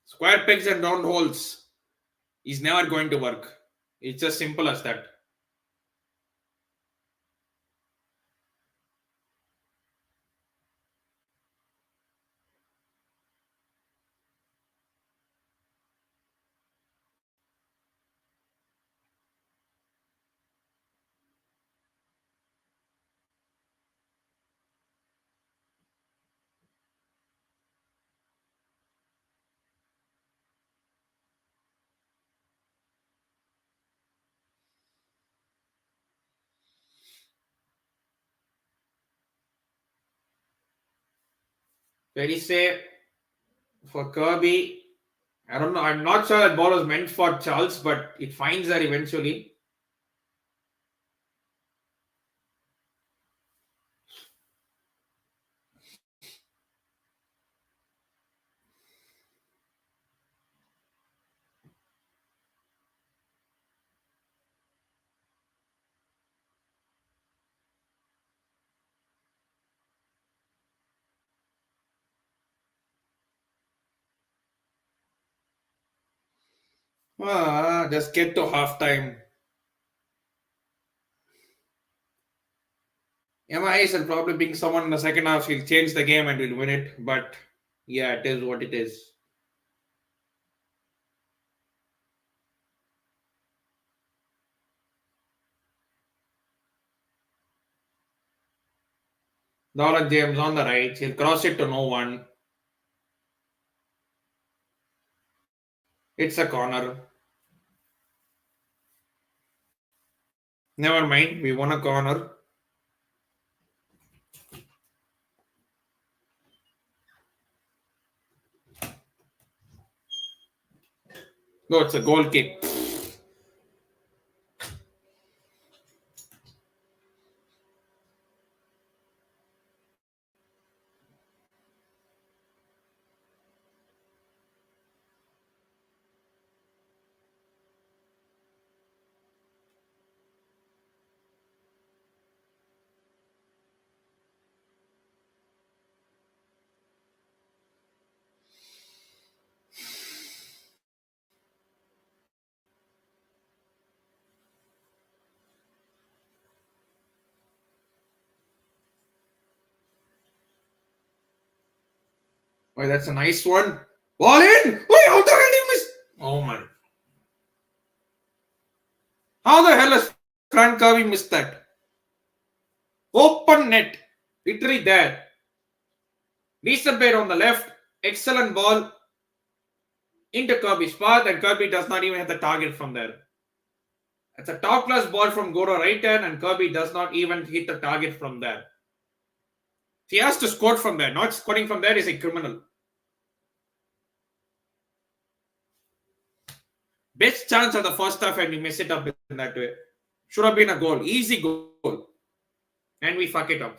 Square pegs and round holes is never going to work. It's as simple as that. Very safe for Kirby. I don't know. I'm not sure that ball was meant for Charles, but it finds her eventually. Just get to halftime. MIS will probably bring someone in the second half. He'll change the game and we'll win it. But yeah, it is what it is. Nolan James on the right. He'll cross it to no one. It's a corner. Never mind. We won a corner. No, it's a goal kick. Oh, that's a nice one. Ball in! Wait, how the hell did he miss? Oh my. How the hell has Frank Kirby missed that? Open net. Literally there. Decent pair on the left. Excellent ball into Kirby's path, and Kirby does not even hit the target from there. It's a top class ball from Goro right hand, and Kirby does not even hit the target from there. He has to score from there. Not scoring from there is a criminal. Best chance of the first half, and we mess it up in that way. Should have been a goal. Easy goal. And we fuck it up.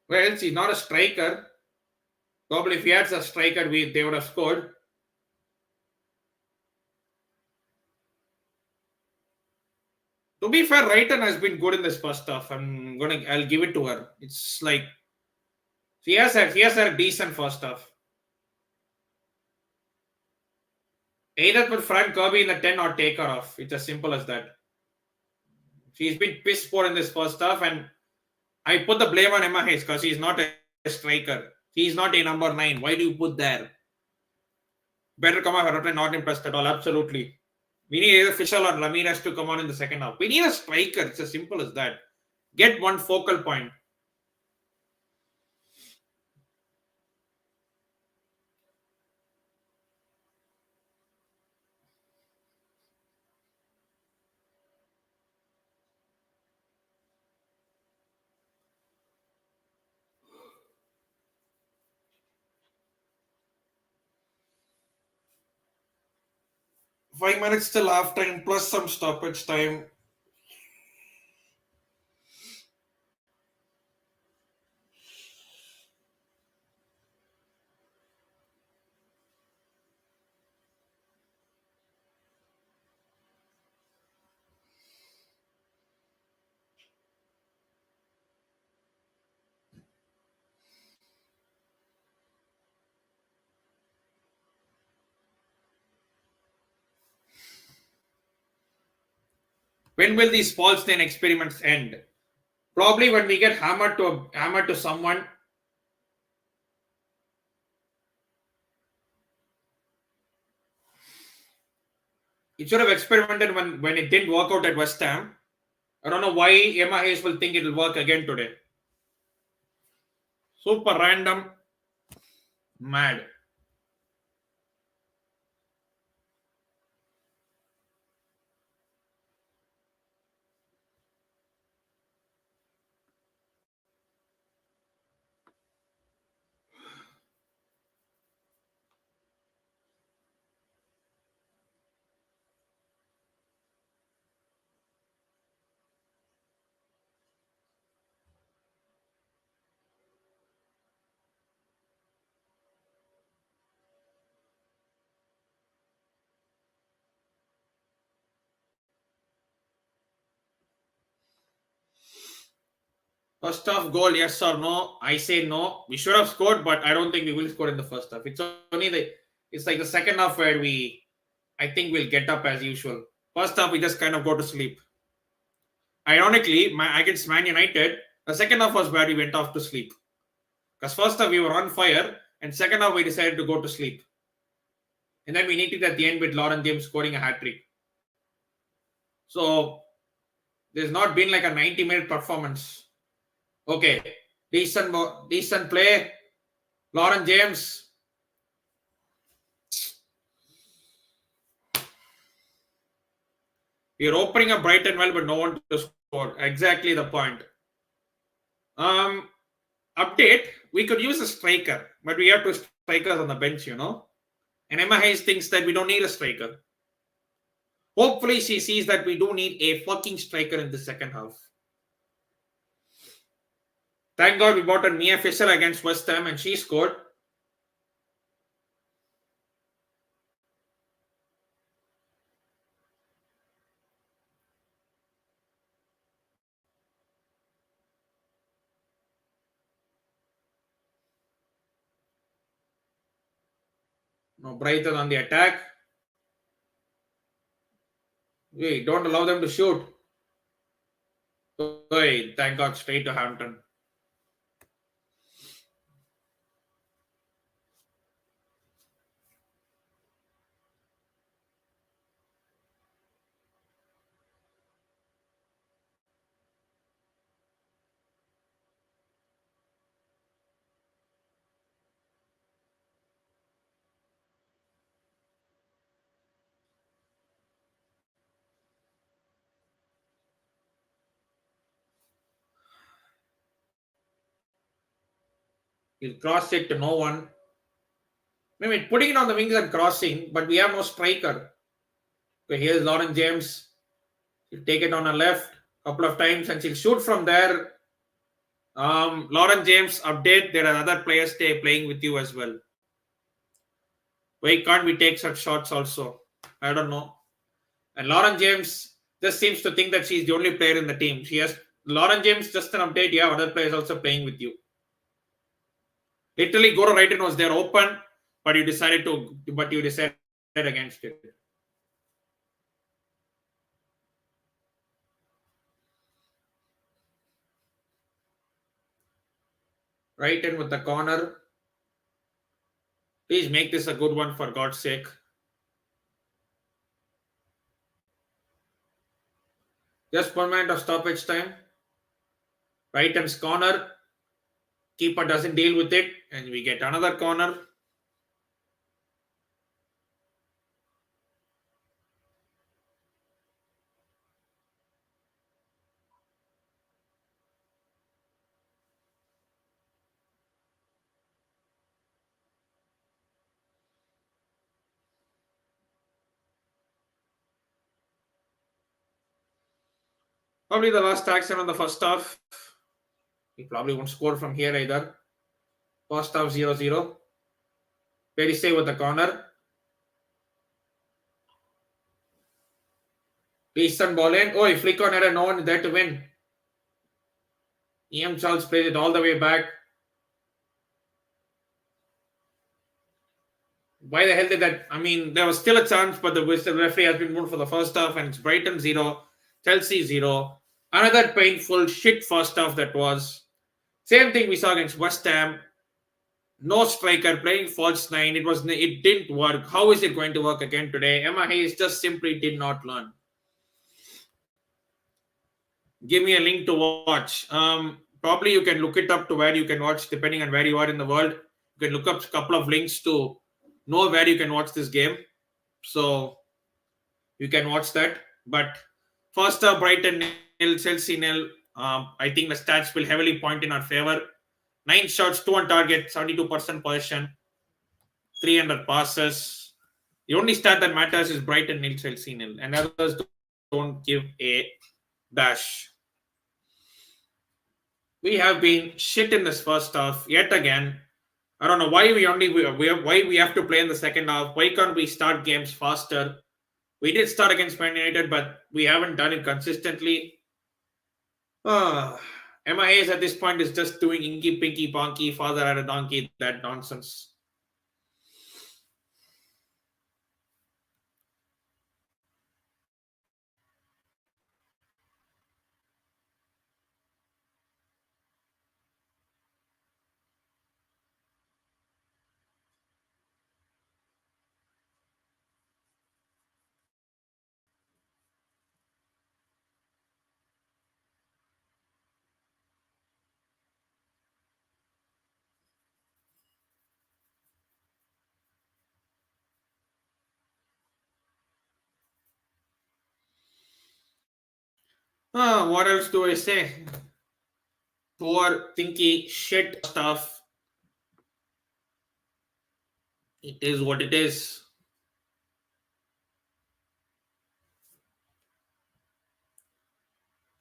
Well, he's not a striker. Probably if he had a striker, they would have scored. To be fair, Brighton has been good in this first half. I'll give it to her. It's like she has had a decent first half. Either put Frank Kirby in the 10 or take her off. It's as simple as that. She's been piss poor in this first half, and I put the blame on Emma Hayes because he's not a striker. He's not a number 9. Why do you put there? Better come off. I'm not impressed at all. Absolutely. We need either Fischel or Ramirez to come on in the second half. We need a striker. It's as simple as that. Get one focal point. Five minutes till half time plus some stoppage time. When will these false 9 experiments end? Probably when we get hammered to someone. It should have experimented when it didn't work out at West Ham. I don't know why Emma Hayes will think it will work again today. Super random. Mad. First half goal, yes or no? I say no. We should have scored, but I don't think we will score in the first half. It's only it's like the second half where I think we'll get up as usual. First half, we just kind of go to sleep. Ironically, against Man United, the second half was where we went off to sleep. Because first half we were on fire, and second half we decided to go to sleep. And then we needed at the end with Lauren James scoring a hat trick. So there's not been like a 90-minute performance. Okay, decent play. Lauren James. We're opening up Brighton well, but no one to score. Exactly the point. Update. We could use a striker, but we have two strikers on the bench, And Emma Hayes thinks that we don't need a striker. Hopefully she sees that we do need a fucking striker in the second half. Thank God we bought a Mia Fisher against West Ham and she scored. No, Brighton on the attack. Wait, don't allow them to shoot. Wait, thank God, straight to Hampton. He'll cross it to no one. I mean, putting it on the wings and crossing, but we have no striker. Okay, here's Lauren James. He'll take it on her left a couple of times and she'll shoot from there. Lauren James, update. There are other players playing with you as well. Why can't we take such shots also? I don't know. And Lauren James just seems to think that she's the only player in the team. Lauren James, just an update. Yeah, other players also playing with you. Literally, Goro Wrighton was there open, but you decided against it. Wrighton with the corner. Please make this a good one for God's sake. Just 1 minute of stoppage time. Wrighton's corner. Keeper doesn't deal with it, and we get another corner. Probably the last action on the first half. He probably won't score from here either. First half 0-0. Very safe with the corner. Decent ball in. Oh, flick on error. No one there to win. Ian Charles plays it all the way back. Why the hell did that? I mean, there was still a chance, but the referee has been moved for the first half, and it's Brighton 0, Chelsea 0. Another painful shit first half that was. Same thing we saw against West Ham. No striker playing false 9. It didn't work. How is it going to work again today? Emma Hayes just simply did not learn. Give me a link to watch. Probably you can look it up to where you can watch, depending on where you are in the world. You can look up a couple of links to know where you can watch this game. So you can watch that. But first up, Brighton nil, Chelsea nil. I think the stats will heavily point in our favor. 9 shots, 2 on target, 72% possession, 300 passes. The only stat that matters is Brighton nil, Chelsea nil, and others don't give a dash. We have been shit in this first half yet again. I don't know why why we have to play in the second half. Why can't we start games faster? We did start against Man United, but we haven't done it consistently. Uh, MIAs at this point is just doing inky pinky ponky, father had a donkey, that nonsense. What else do I say? Poor, thinky, shit stuff. It is what it is.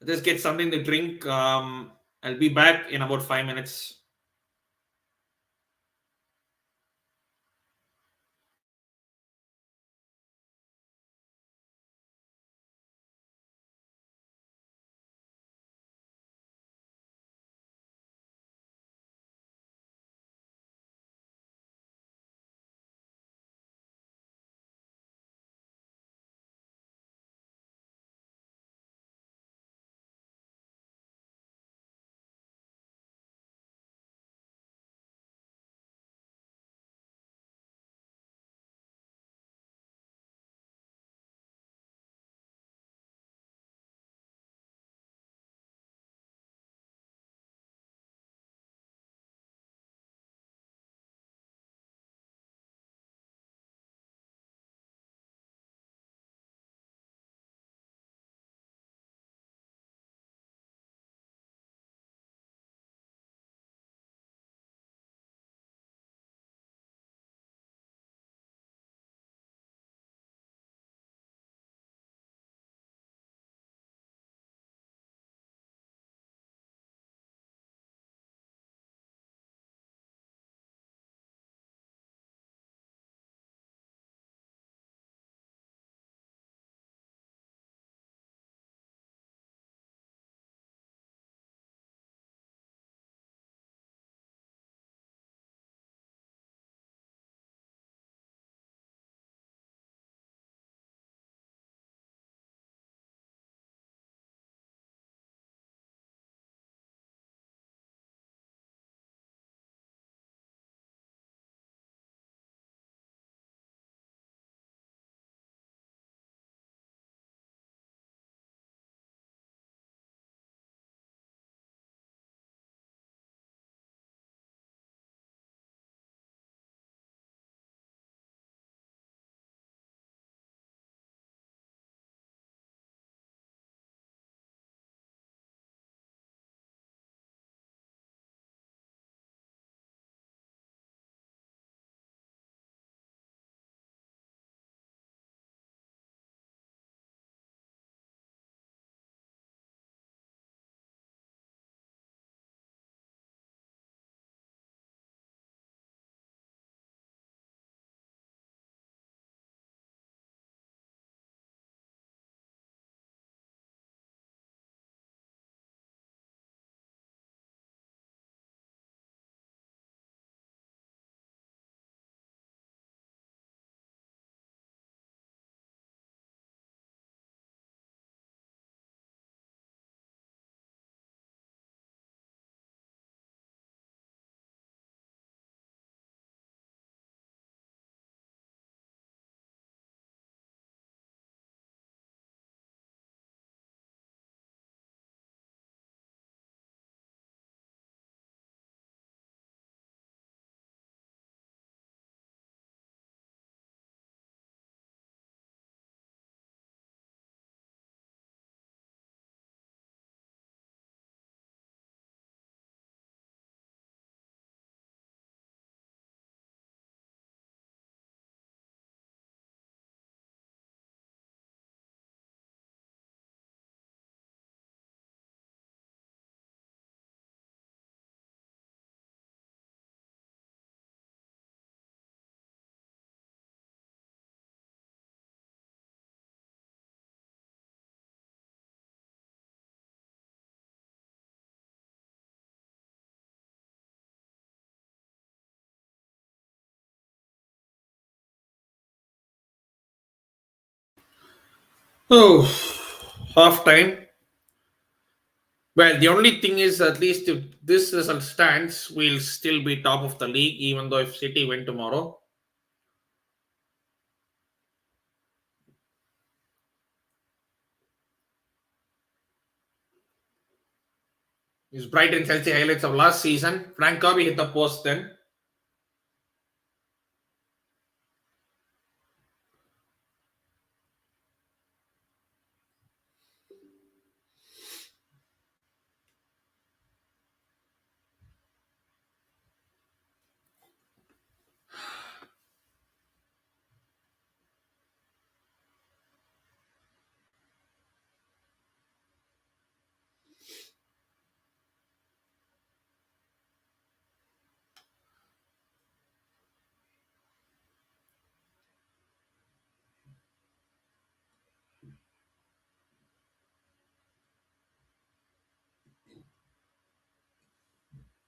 Just get something to drink. I'll be back in about 5 minutes. Oh, half time. Well, the only thing is, at least if this result stands, we'll still be top of the league, even though if City win tomorrow. Is Brighton Chelsea highlights of last season. Frank Kirby hit the post then.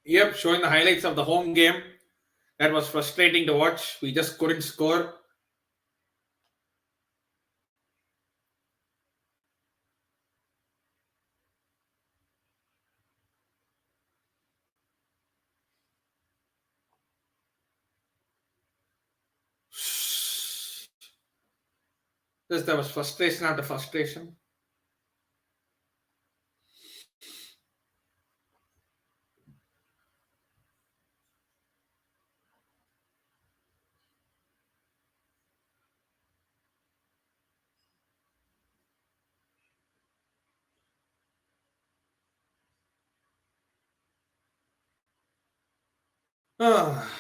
Yep, showing the highlights of the home game. That was frustrating to watch. We just couldn't score. Just there was frustration after frustration. Ah.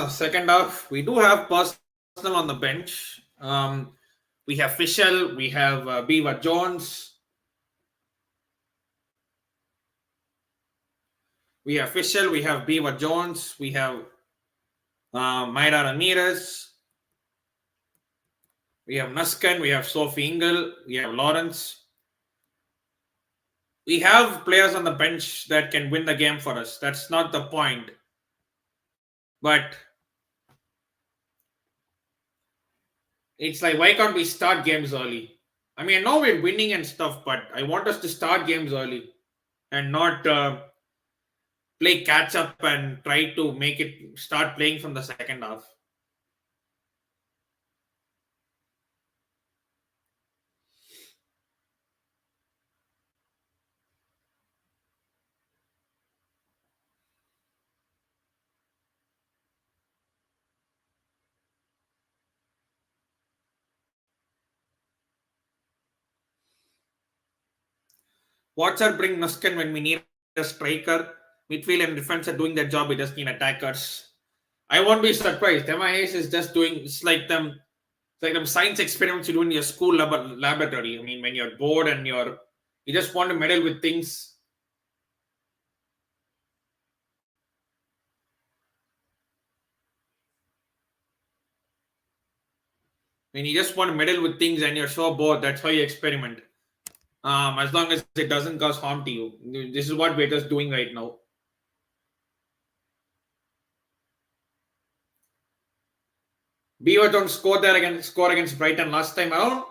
Second half, we do have Personal on the bench. We have Fischel, we have Beaver Jones, we have Beaver Jones, we have Mayra Ramirez, we have Nuskan, we have Sophie Ingle, we have Lawrence. We have players on the bench that can win the game for us. That's not the point. But it's like, why can't we start games early? I mean, I know we're winning and stuff, but I want us to start games early and not play catch up and try to make it start playing from the second half. Watcher bring Nuskan when we need a striker. Midfield and defense are doing their job. We just need attackers. I won't be surprised. MIS is just doing it's like them science experiments you do in your school laboratory. I mean, when you're bored and you just want to meddle with things. When you just want to meddle with things and you're so bored, that's how you experiment. As long as it doesn't cause harm to you. This is what we're just doing right now. Beaver don't score against Brighton last time around.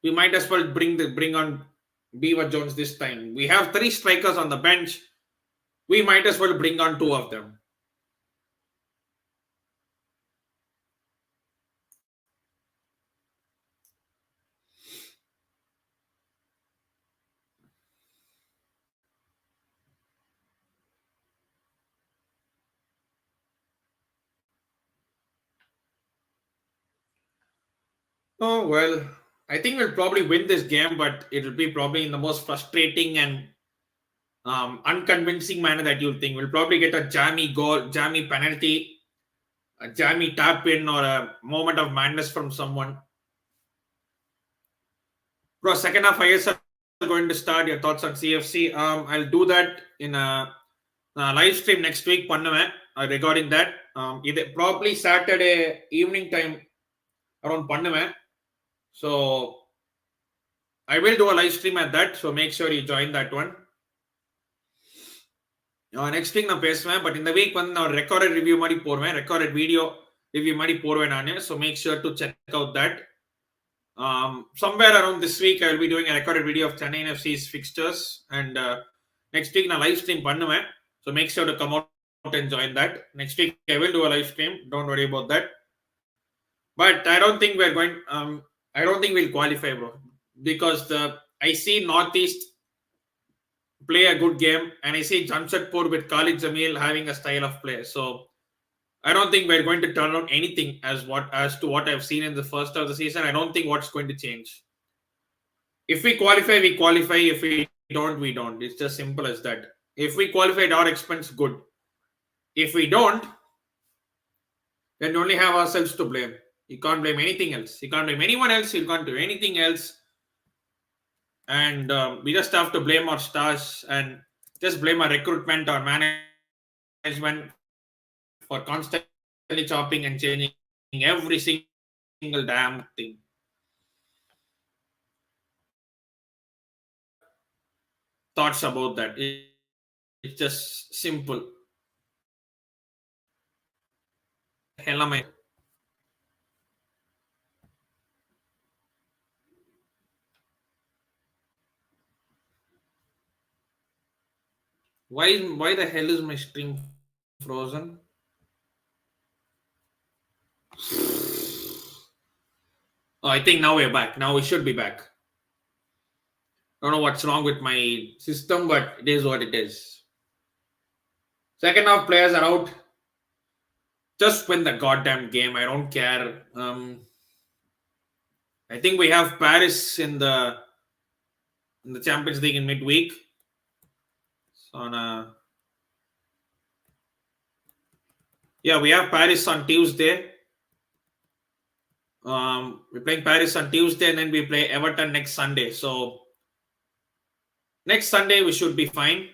We might as well bring on Beaver Jones this time. We have 3 strikers on the bench. We might as well bring on 2 of them. Oh well, I think we'll probably win this game, but it'll be probably in the most frustrating and unconvincing manner that you'll think. We'll probably get a jammy goal, jammy penalty, a jammy tap in, or a moment of madness from someone. Bro, second half ISL going to start. Your thoughts on CFC? I'll do that in a live stream next week. Regarding that, probably Saturday evening time around பண்ணுவேன். So I will do a live stream at that. So make sure you join that one. Next week நான் பேசுவேன். But in the week வந்து நான் recorded review மாதிரி போடுவேன். Recorded video review மாதிரி போடுவேன் நானு. So make sure to check out that. Somewhere around this week, I will be doing a recorded video of Chennai FC's fixtures, and next week, na live stream பண்ணுவேன். So make sure to come out and join that. Next week, I will do a live stream. Don't worry about that. But I don't think we're going. I don't think we'll qualify, bro, because I see Northeast play a good game, and I see Jamshedpur with Khalid Jamil having a style of play. So I don't think we're going to turn out anything as to what I've seen in the first of the season. I don't think what's going to change. If we qualify, we qualify. If we don't, we don't. It's just simple as that. If we qualify at our expense, good. If we don't, then we only have ourselves to blame. You can't blame anything else. You can't blame anyone else. You can't do anything else. And we just have to blame our stars and just blame our recruitment or management for constantly chopping and changing every single damn thing. Thoughts about that? It's just simple. Hell am I? Why the hell is my stream frozen? Oh, I think now we're back. Now we should be back. I don't know what's wrong with my system, but it is what it is. Second half players are out. Just win the goddamn game. I don't care. I think we have Paris in the Champions League in midweek. So we have Paris on Tuesday. We're playing Paris on Tuesday, and then we play Everton next Sunday. So next Sunday we should be fine.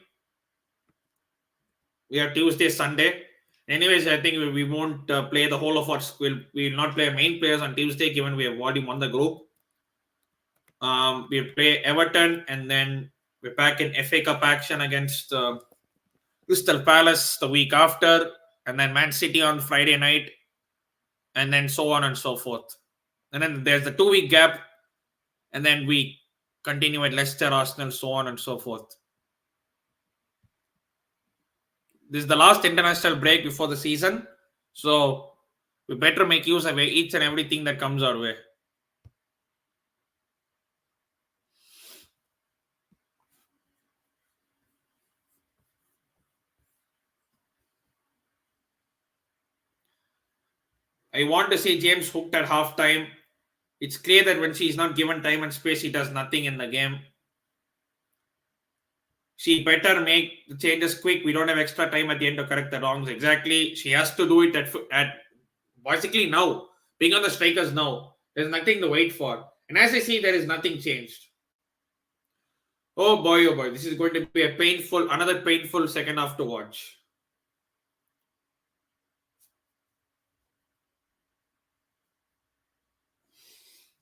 We have Tuesday, Sunday. Anyways, I think we won't play the whole of our. We will not play main players on Tuesday, given we have already won the group. We play Everton, and then we're back in FA Cup action against Crystal Palace the week after, and then Man City on Friday night, and then so on and so forth. And then there's the 2-week gap, and then we continue at Leicester, Arsenal, so on and so forth. This is the last international break before the season, so we better make use of each and everything that comes our way. I want to see James hooked at halftime. It's clear that when she's not given time and space, she does nothing in the game. She better make the changes quick. We don't have extra time at the end to correct the wrongs. Exactly. She has to do it at basically now. Being on the strikers now. There's nothing to wait for. And as I see, there is nothing changed. Oh boy. This is going to be another painful second half to watch.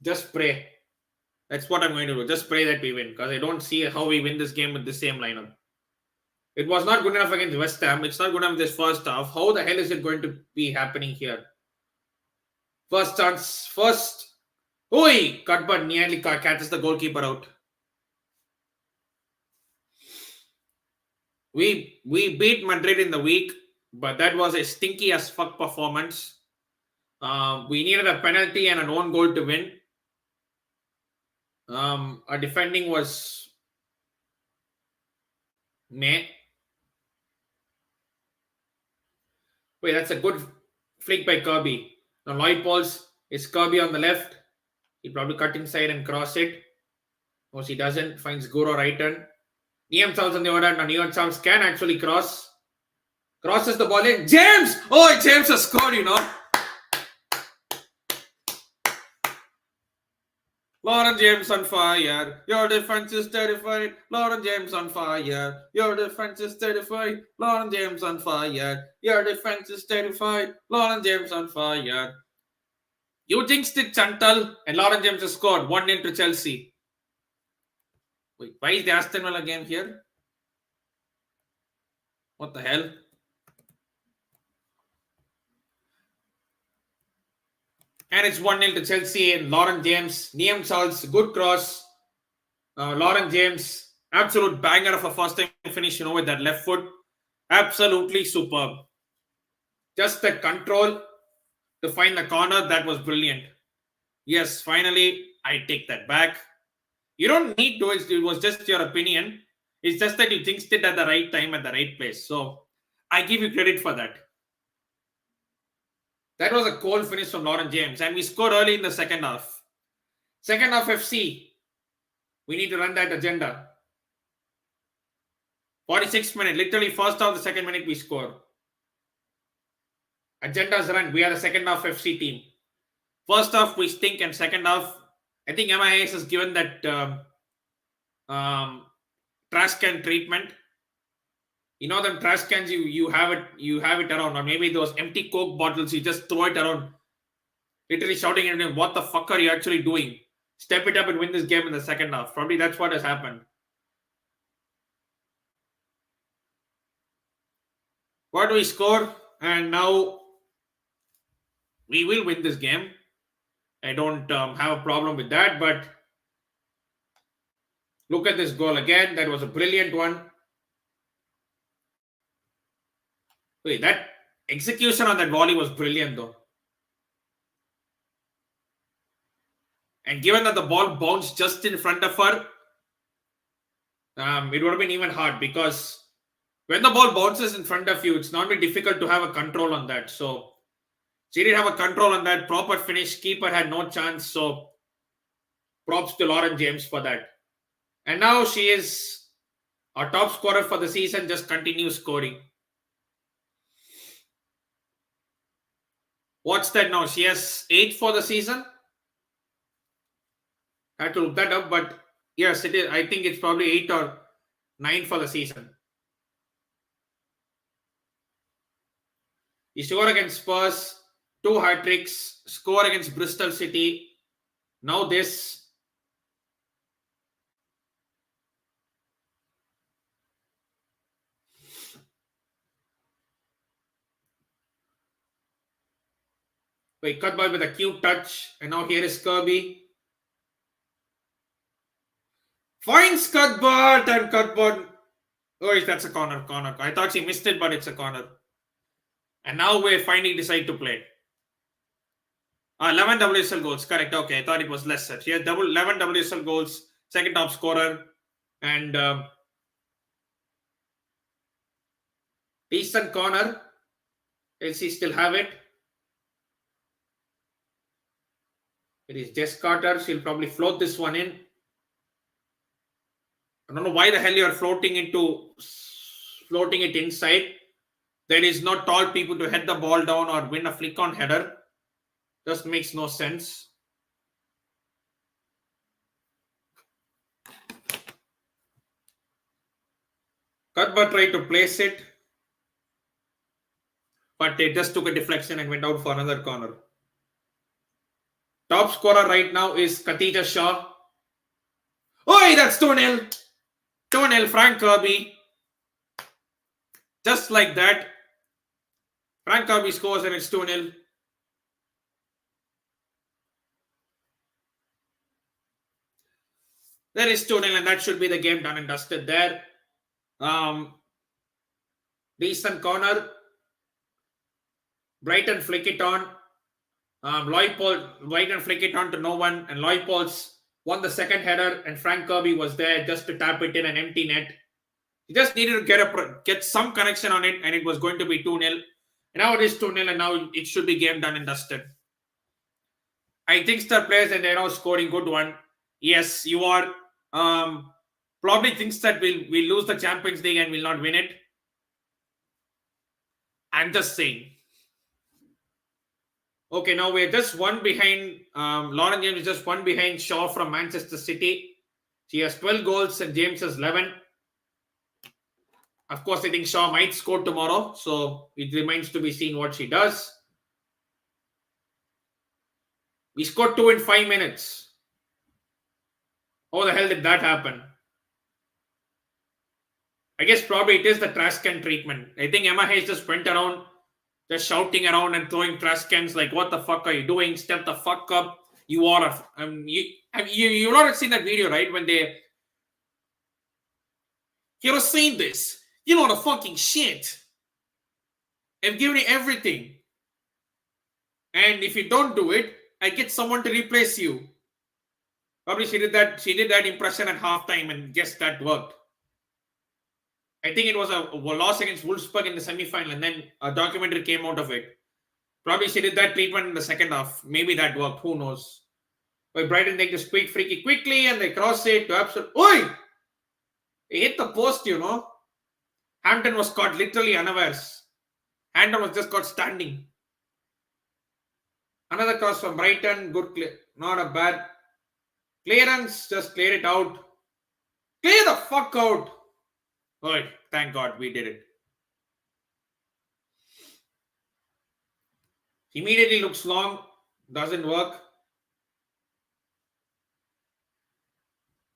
Just pray. That's what I'm going to do. Just pray that we win, because I don't see how we win this game with the same lineup. It was not good enough against West Ham. It's not good enough this first half. How the hell is it going to be happening here? First chance. Oi! Cut, but nearly catches the goalkeeper out. We beat Madrid in the week, but that was a stinky as fuck performance. We needed a penalty and an own goal to win. Our defending was meh. Wait, that's a good flick by Kirby. Now Lloyd Pauls, it's Kirby on the left. He'll probably cut inside and cross it. No, he doesn't. Finds Guro right turn. Liam Charles on the other hand. Now Liam Charles can actually cross. Crosses the ball in. James! Oh, James has scored, Lauren James on fire. Your defense is terrified. Lauren James on fire. Your defense is terrified. Lauren James on fire. Your defense is terrified. Lauren James on fire. You jinxed it, Chantal. And Lauren James has scored 1-0 to Chelsea. Wait, why is the Aston Villa game here? What the hell? And it's 1-0 to Chelsea and Lauren James. Liam Charles, good cross. Lauren James, absolute banger of a first time finish, with that left foot. Absolutely superb. Just the control to find the corner, that was brilliant. Yes, finally, I take that back. You don't need to, it was just your opinion. It's just that you jinxed it at the right time, at the right place. So, I give you credit for that. That was a cold finish from Lauren James. And we scored early in the second half. Second half FC. We need to run that agenda. 46 minutes. Literally first half, the second minute we score. Agenda's run. We are the second half FC team. First half we stink and second half, I think MIS has given that trash can treatment. Them trash cans, you have it around, or maybe those empty Coke bottles, you just throw it around, literally shouting at him, what the fuck are you actually doing? Step it up and win this game in the second half. Probably that's what has happened. What do we score? And now we will win this game. I don't have a problem with that, but look at this goal again. That was a brilliant one. Wait, that execution on that volley was brilliant though. And given that the ball bounced just in front of her, it would have been even hard, because when the ball bounces in front of you, it's not very difficult to have a control on that. So she didn't have a control on that. Proper finish. Keeper had no chance. So props to Lauren James for that. And now she is our top scorer for the season, just continues scoring. What's that now? She has 8 for the season. I have to look that up, but yes, it is. I think it's probably 8 or 9 for the season. He scored against Spurs, 2 hat-tricks, score against Bristol City. Now this. Wait, cut ball with a cute touch. And now here is Kirby. Finds Cuthbert and Cuthbert. Oh, that's a corner. I thought she missed it, but it's a corner. And now we finally decide to play. 11 WSL goals. Correct. Okay, I thought it was lesser. She has 11 WSL goals. Second top scorer. And decent corner. Chelsea still have it. It is Jess Carter. She'll probably float this one in. I don't know why the hell you are floating it inside. There is no tall people to head the ball down or win a flick on header. Just makes no sense. Cuthbert tried to place it, but they just took a deflection and went out for another corner. Top scorer right now is Khatija Shaw. Oi, that's 2-0. 2-0, Frank Kirby. Just like that. Frank Kirby scores and it's 2-0. There is 2-0 and that should be the game done and dusted there. Decent corner. Brighton flick it on. Brighton flick it on to no one, and Lloyd Pauls won the second header, and Frank Kirby was there just to tap it in an empty net. He just needed to get some connection on it, and it was going to be 2-0. And now it is 2-0, and now it should be game done and dusted. I think star players and they're now scoring good one. Yes, you are probably thinks that we'll lose the Champions League and will not win it. I'm just saying. Okay, now we're just one behind. Lauren James is just one behind Shaw from Manchester City. She has 12 goals and James has 11. Of course, I think Shaw might score tomorrow, so it remains to be seen what she does. We scored 2 in 5 minutes. How the hell did that happen? I guess probably it is the trash can treatment. I think Emma Hayes just went around, just shouting around and throwing trash cans like, "What the fuck are you doing? Step the fuck up! You are a." You not seen that video, right? When he was saying this, "You know the fucking shit. I'm giving you everything, and if you don't do it, I get someone to replace you." Probably she did that. She did that impression at halftime, and guess that worked. I think it was a loss against Wolfsburg in the semi-final, and then a documentary came out of it. Probably she did that treatment in the second half. Maybe that worked. Who knows? But Brighton take this quick free kick quickly, and they cross it to absolute. Oi! It hit the post, you know. Hampton was caught literally unawares. Hampton was just caught standing. Another cross from Brighton. Good clear. Not a bad clearance. Just clear it out. Clear the fuck out. Oi, thank God we did it. Immediately looks long. Doesn't work.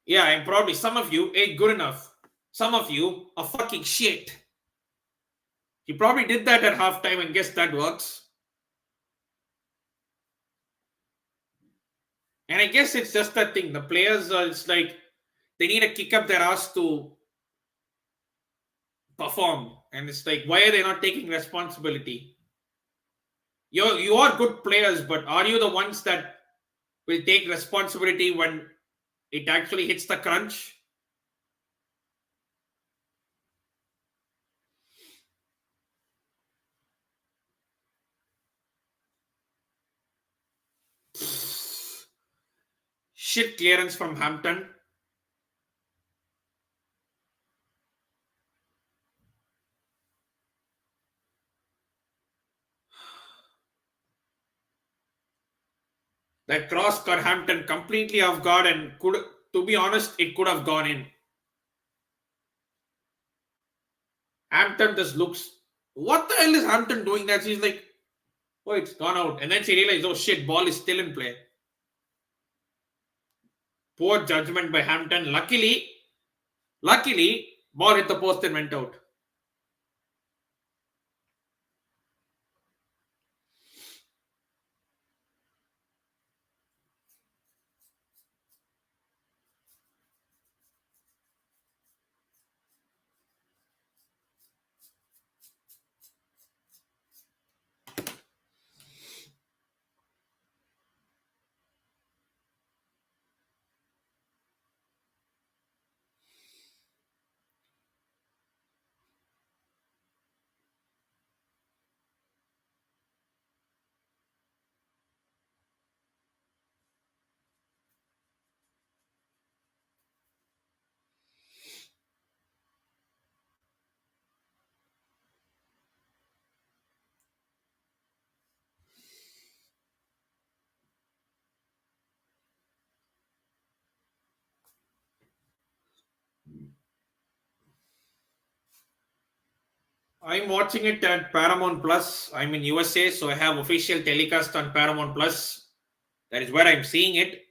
Yeah, and probably some of you ain't good enough. Some of you are fucking shit. He probably did that at halftime and guess that works. And I guess it's just that thing. The players are, it's like they need to kick up their ass to perform. And it's like, why are they not taking responsibility? You are good players, but are you the ones that will take responsibility when it actually hits the crunch? Shit clearance from Hampton. That cross caught Hampton completely off guard and could, to be honest, it could have gone in. Hampton just looks, what the hell is Hampton doing that? She's like, oh, it's gone out. And then she realized, oh shit, ball is still in play. Poor judgment by Hampton. Luckily, ball hit the post and went out. I'm watching it at Paramount Plus. I'm in USA, so I have official telecast on Paramount Plus. That is where I'm seeing it.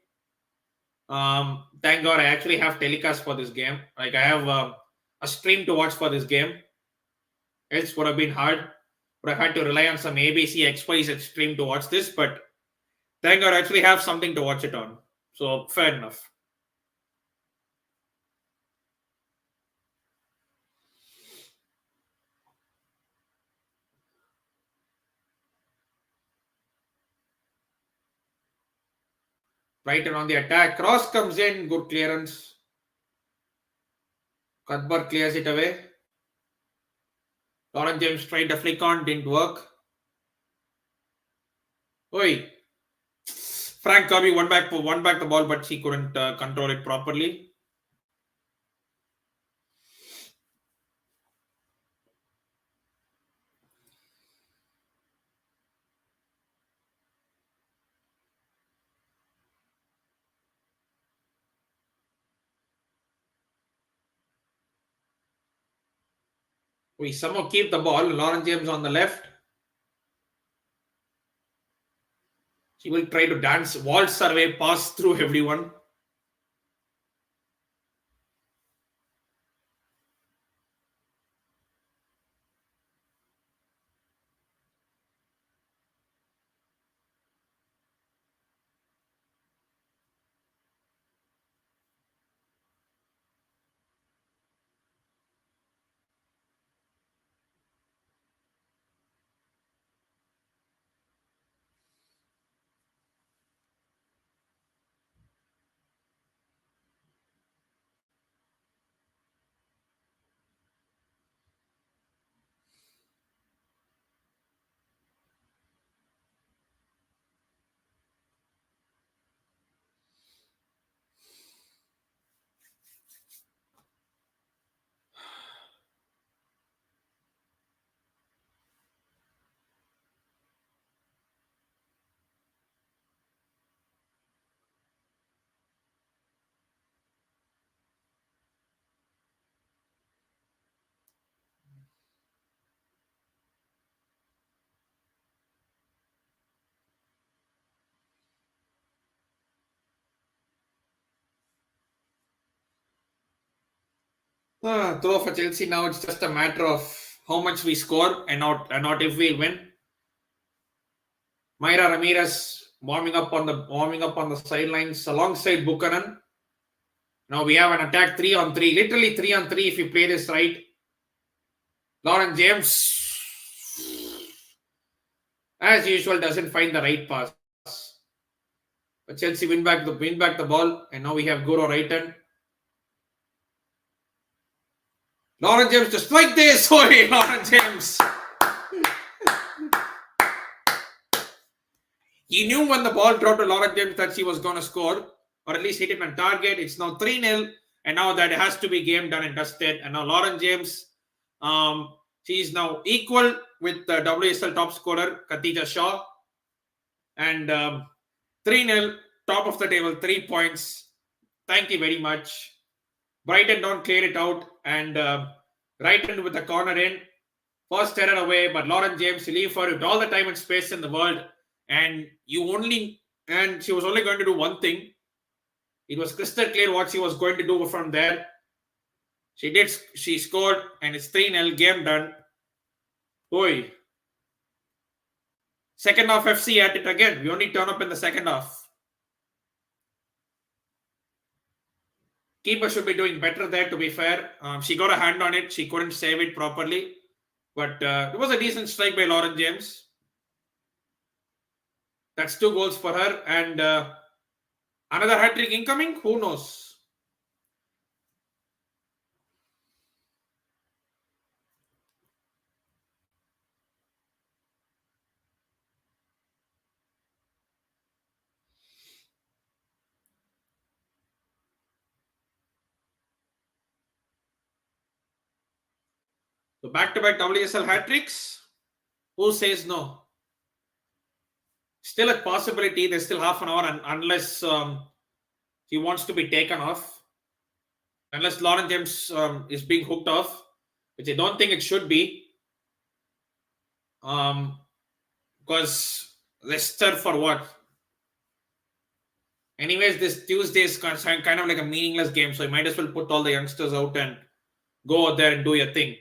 Thank God I actually have telecast for this game. Like I have a stream to watch for this game. Else would have been hard. Would have had to rely on some ABC XYZ stream to watch this. But thank God I actually have something to watch it on. So fair enough. Brighton on the attack. Cross comes in. Good clearance. Cuthbert clears it away. Lauren James tried to flick on. Didn't work. Oi. Frank Kirby won back the ball, but he couldn't control it properly. We somehow keep the ball. Lauren James on the left. She will try to dance, waltz her way, pass through everyone. Though for Chelsea now, it's just a matter of how much we score and not if we win. Mayra Ramirez warming up on the sidelines alongside Buchanan. Now we have an attack 3-on-3, literally 3-on-3 if you play this right. Lauren James, as usual, doesn't find the right pass. But Chelsea win back the ball, and now we have Goro Brighton. Lauren James just like this. Sorry, Lauren James. He knew when the ball dropped to Lauren James that she was going to score, or at least hit it on target. It's now 3-0, and now that has to be game done and dusted. And now Lauren James, she is now equal with the WSL top scorer, Khatija Shaw. And 3-0, top of the table, 3 points. Thank you very much. Brighton don't clear it out, and Brighton with the corner in. First error away, but Lauren James leave her with all the time and space in the world. And she was only going to do one thing. It was crystal clear what she was going to do from there. She scored, and it's 3-0, game done. Boy. Second half FC at it again. We only turn up in the second half. Keeper should be doing better there, to be fair. She got a hand on it. She couldn't save it properly. But it was a decent strike by Lauren James. That's 2 goals for her. And another hat-trick incoming? Who knows? So back-to-back WSL hat-tricks? Who says no? Still a possibility. There's still half an hour, unless he wants to be taken off. Unless Lauren James is being hooked off, which I don't think it should be. Because Leicester for what? Anyways, this Tuesday is kind of like a meaningless game, so you might as well put all the youngsters out and go out there and do your thing.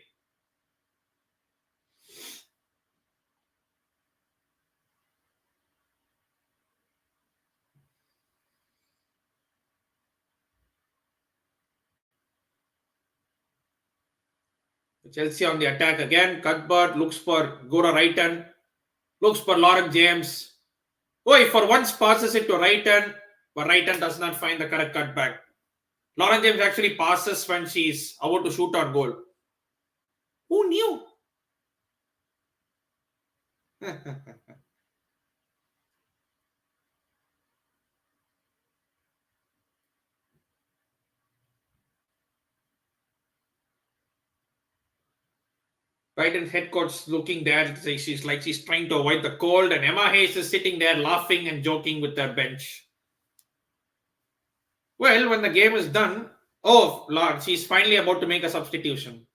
Chelsea on the attack again. Cuthbert looks for Gora Brighton. Looks for Lauren James. Oh, for once passes it to Brighton, but Brighton does not find the correct cutback. Lauren James actually passes when she's about to shoot on goal. Who knew? Brighton's head coach looking there. She's trying to avoid the cold, and Emma Hayes is sitting there laughing and joking with their bench. Well, when the game is done, oh Lord, she's finally about to make a substitution.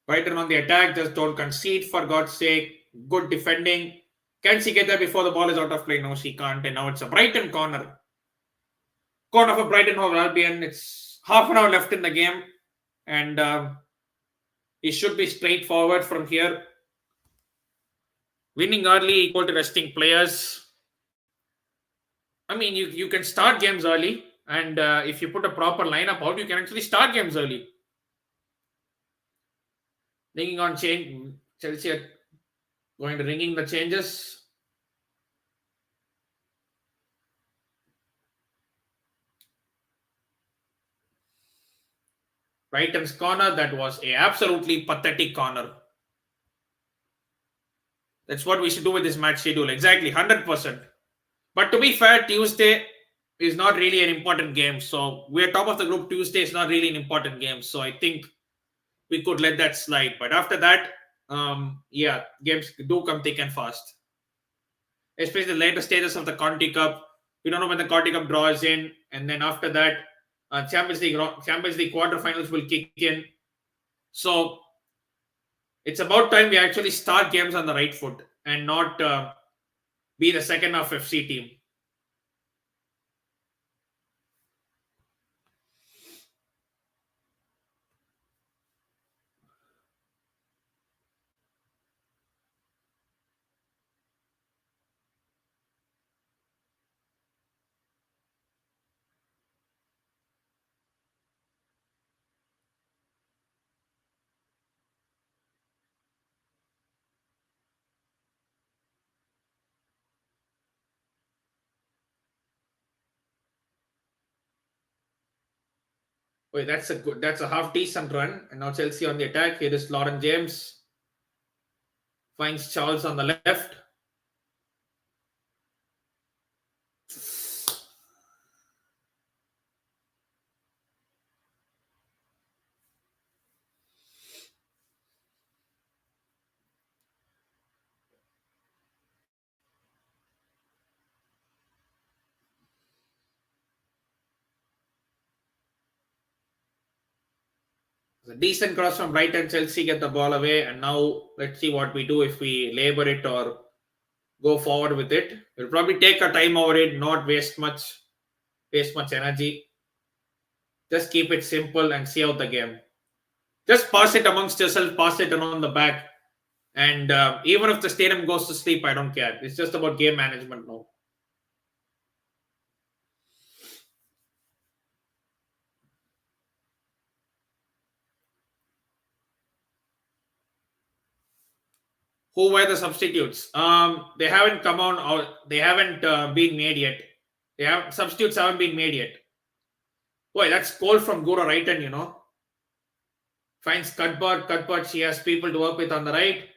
Brighton on the attack, just don't concede for God's sake. Good defending. Can she get there before the ball is out of play? No, she can't. And now it's a Brighton corner. Corner for Brighton over Albion. It's half an hour left in the game. And it should be straightforward from here. Winning early equal to resting players. I mean, you can start games early. And if you put a proper lineup out, you can actually start games early. Ringing on change. Chelsea are going to ringing the changes. Brighton's corner, that was a absolutely pathetic corner. That's what we should do with this match schedule. Exactly, 100%. But to be fair, Tuesday is not really an important game. So we're top of the group. Tuesday is not really an important game. So I think we could let that slide. But after that, yeah, games do come thick and fast. Especially the later stages of the Conti Cup. We don't know when the Conti Cup draws in. And then after that, Champions League quarterfinals will kick in. So it's about time we actually start games on the right foot and not be the second half FC team. Wait, that's a half decent run. And now Chelsea on the attack. Here is Lauren James. Finds Charles on the left. A decent cross from Brighton. Chelsea get the ball away. And now let's see what we do if we labor it or go forward with it. We'll probably take our time over it, not waste much energy. Just keep it simple and see out the game. Just pass it amongst yourself, pass it around the back. And even if the stadium goes to sleep, I don't care. It's just about game management now. Who were the substitutes? They haven't come on, or they haven't been made yet. Substitutes haven't been made yet. Boy, that's goal from Gura Brighton, Finds Cuthbert, she has people to work with on the right.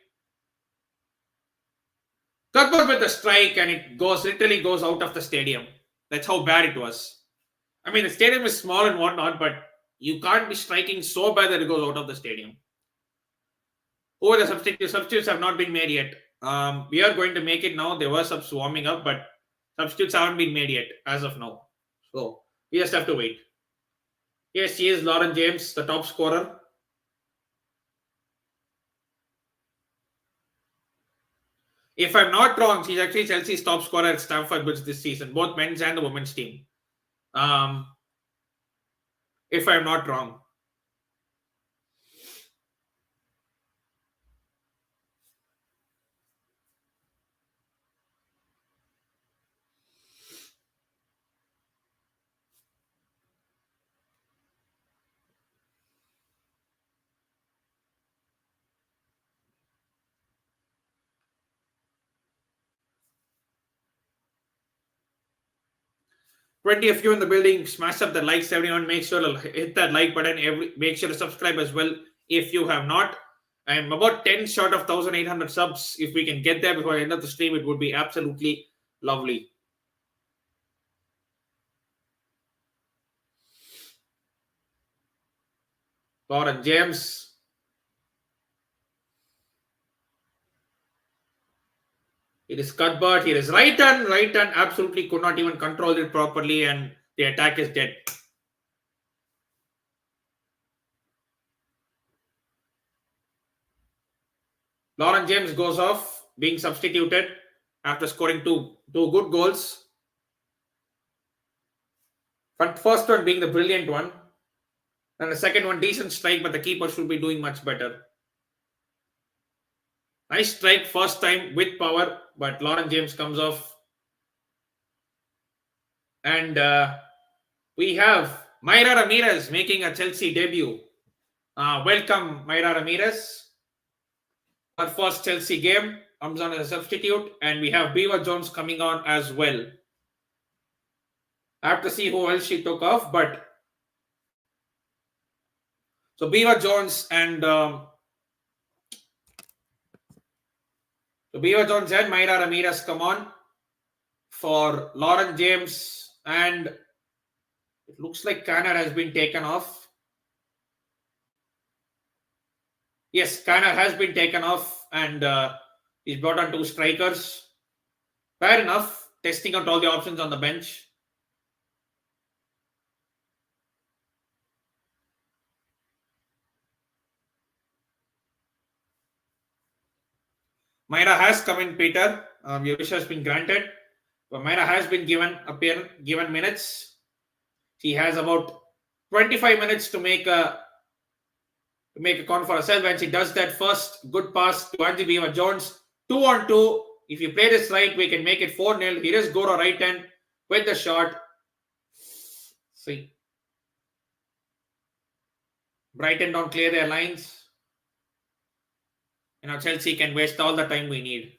Cuthbert with the strike, and it literally goes out of the stadium. That's how bad it was. I mean, the stadium is small and whatnot, but you can't be striking so bad that it goes out of the stadium. Who are the substitutes? Substitutes have not been made yet. We are going to make it now. There were subs warming up, but substitutes haven't been made yet as of now. So we just have to wait. Yes, she is Lauren James, the top scorer. If I'm not wrong, she's actually Chelsea's top scorer at Stamford Bridge this season, both men's and the women's team. If I'm not wrong. 20 of you in the building, smash up the likes, everyone. Make sure to hit that like button. Make sure to subscribe as well if you have not. I'm about 10 short of 1,800 subs. If we can get there before the end of the stream, it would be absolutely lovely. Lauren James. It is Cuthbert. Here is right turn. Absolutely could not even control it properly, and the attack is dead. Lauren James goes off, being substituted after scoring two good goals. But first one being the brilliant one, and the second one decent strike, but the keeper should be doing much better. Nice strike first time with power, but Lauren James comes off. And we have Mayra Ramirez making a Chelsea debut. Welcome, Mayra Ramirez. Our first Chelsea game comes on as a substitute, and we have Beaver Jones coming on as well. I have to see who else she took off, but so Beaver Jones and Mayra Ramirez come on for Lauren James, and it looks like Kanner has been taken off. Yes, Kanner has been taken off, and he's brought on two strikers. Fair enough, testing out all the options on the bench. Mayra has come in, Peter. Your wish has been granted. But Mayra has been given minutes. She has about 25 minutes to make a con for herself. When she does that first good pass to Angie Beaver Jones, 2-on-2. If you play this right, we can make it 4-0. Here is Goro right hand with the shot. See. Brighton don't clear their lines. You know, Chelsea can waste all the time we need.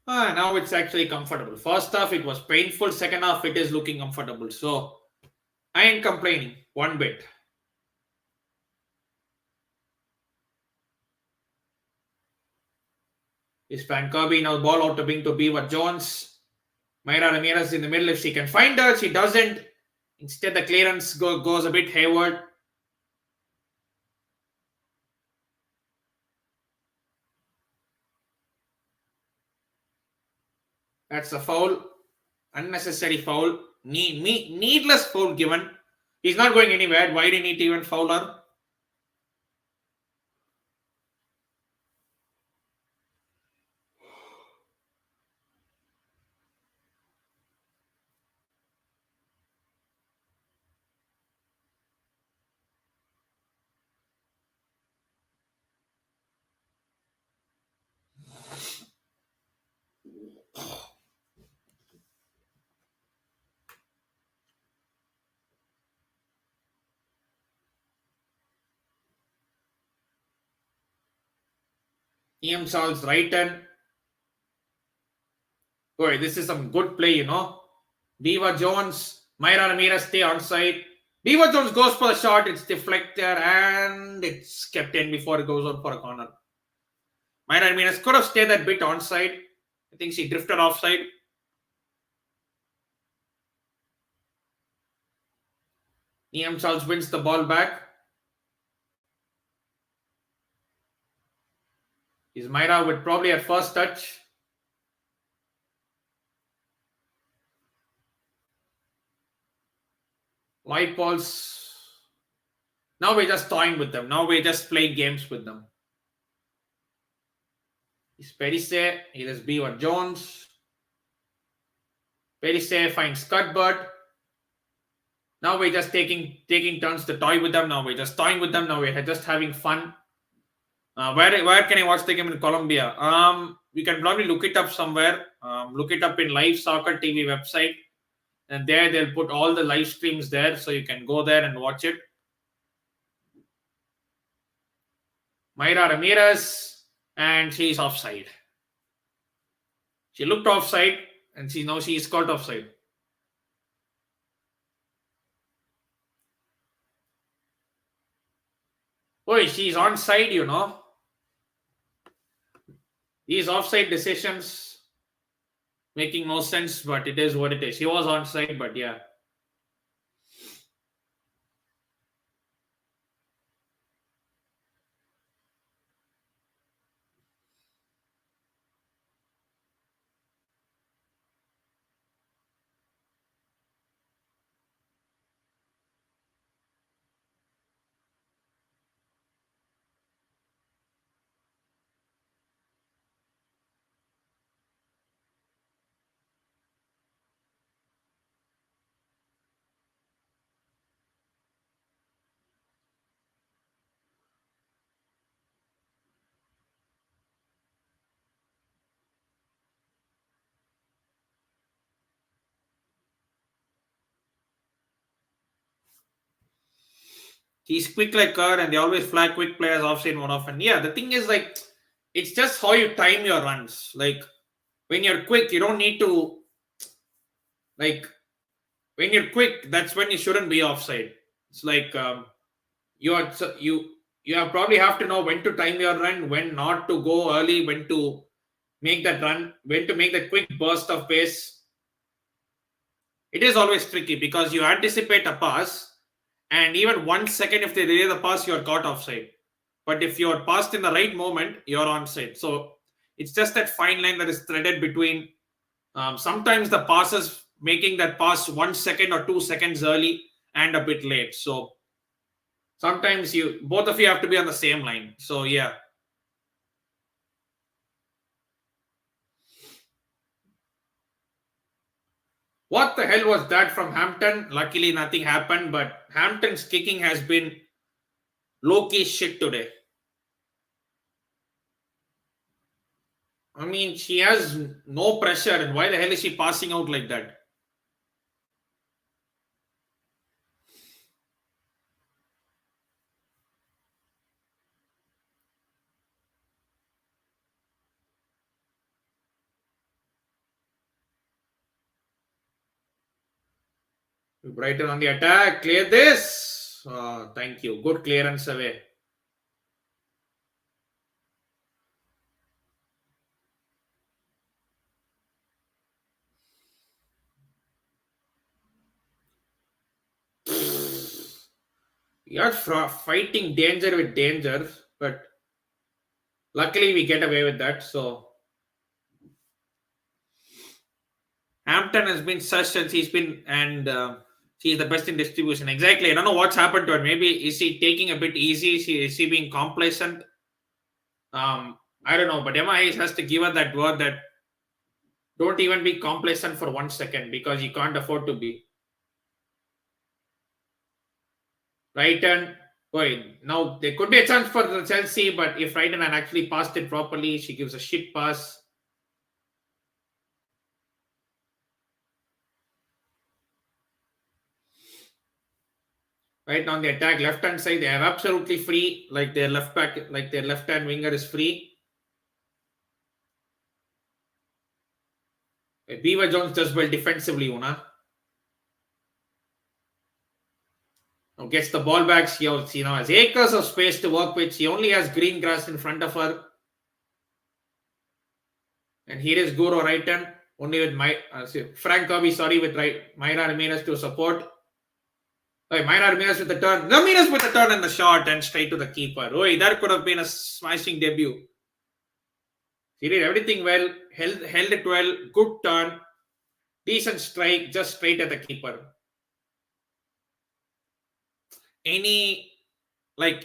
Now it's actually comfortable. First half, it was painful. Second half, it is looking comfortable. So, I ain't complaining one bit. Is Van Kirby now ball out to Beaver Jones. Mayra Ramirez in the middle. If she can find her, she doesn't. Instead, the clearance goes a bit hayward. That's a foul. Unnecessary foul. Needless foul given. He's not going anywhere. Why do you need to even foul her? Ian Charles right hand. Boy, this is some good play, you know. Beaver Jones, Mayra Ramirez stay on side. Beaver Jones goes for the shot. It's deflected and it's kept in before it goes out for a corner. Mayra Ramirez could have stayed that bit on side. I think she drifted offside. Ian Charles wins the ball back. Is Mayra with probably at first touch. Light balls. Now we're just toying with them. Now we're just playing games with them. Is Perise. Here is Beaver Jones. Perise finds Cuthbert. Now we're just taking turns to toy with them. Now we're just toying with them. Now we're just having fun. Where can I watch the game in Colombia? You can probably look it up somewhere. Look it up in Live Soccer TV website. And there they'll put all the live streams there. So you can go there and watch it. Mayra Ramirez. And she's offside. She looked offside, and she is caught offside. Oh, she's onside, These offside decisions making no sense, but it is what it is. She was onside, but yeah. He's quick like her, and they always flag quick players offside more often. Yeah, the thing is like it's just how you time your runs. Like when you're quick, you don't need to like when you're quick. That's when you shouldn't be offside. It's like you are so you have probably have to know when to time your run, when not to go early, when to make that run, when to make that quick burst of pace. It is always tricky because you anticipate a pass, and even 1 second if they delay the pass, you're caught offside. But if you're passed in the right moment, you're onside. So it's just that fine line that is threaded between sometimes the passes making that pass 1 second or 2 seconds early and a bit late. So sometimes you both of you have to be on the same line. So yeah. What the hell was that from Hampton? Luckily, nothing happened, but Hampton's kicking has been low key shit today. I mean, she has no pressure, and why the hell is she passing out like that? Brighton on the attack. Clear this. Thank you. Good clearance away. You're fighting danger with danger, but luckily we get away with that. So Hampton has been such and she's been and she's the best in distribution. Exactly. I don't know what's happened to her. Maybe is she taking a bit easy? Is she being complacent? I don't know. But Emma Hayes has to give her that word that don't even be complacent for 1 second because you can't afford to be. Brighton. Boy, now there could be a chance for the Chelsea, but if Brighton had actually passed it properly, she gives a shit pass. Right on the attack, left hand side, they are absolutely free. Like their left back, like their left hand winger is free. Beaver Jones does well defensively, Una. Now gets the ball back. She has acres of space to work with. She only has green grass in front of her. And here is Guru Wrighton, only with Frank Kirby, with Myra Ramirez to support. Myra Ramirez with the turn. Ramirez with the turn and the shot and straight to the keeper. That could have been a smashing debut. She did everything well, held it well, good turn, decent strike, just straight at the keeper. Any,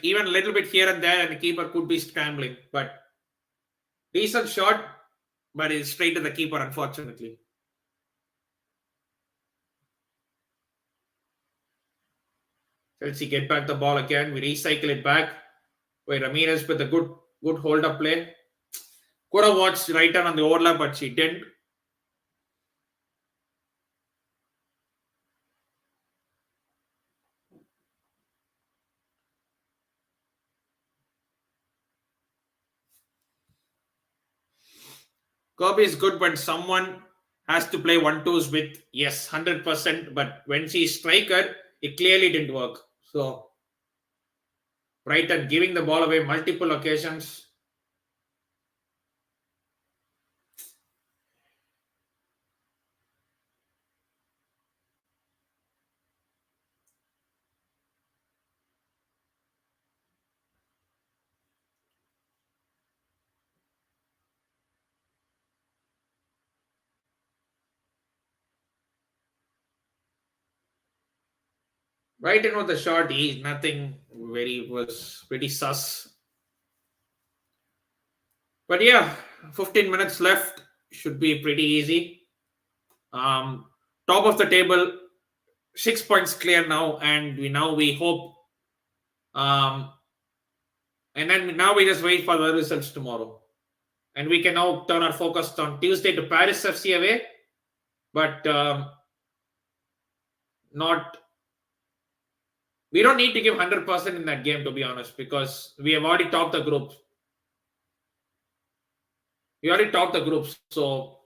even a little bit here and there, and the keeper could be scrambling, but decent shot, but it's straight to the keeper, unfortunately. Chelsea get back the ball again. We recycle it back. Ramirez with a good hold up play. Could have watched Wrighton on the overlap, but she didn't. Kirby is good when someone has to play one twos with, yes, 100%. But when she's striker, it clearly didn't work. So Brighton giving the ball away multiple occasions. Brighton with the shot, he nothing very was pretty sus. But yeah, 15 minutes left, should be pretty easy. Top of the table, 6 points clear now, and we hope. Um, and then now we just wait for the results tomorrow, and we can now turn our focus on Tuesday to Paris FC away, but not. We don't need to give 100% in that game, to be honest, because we have already topped the group. We already topped the group, so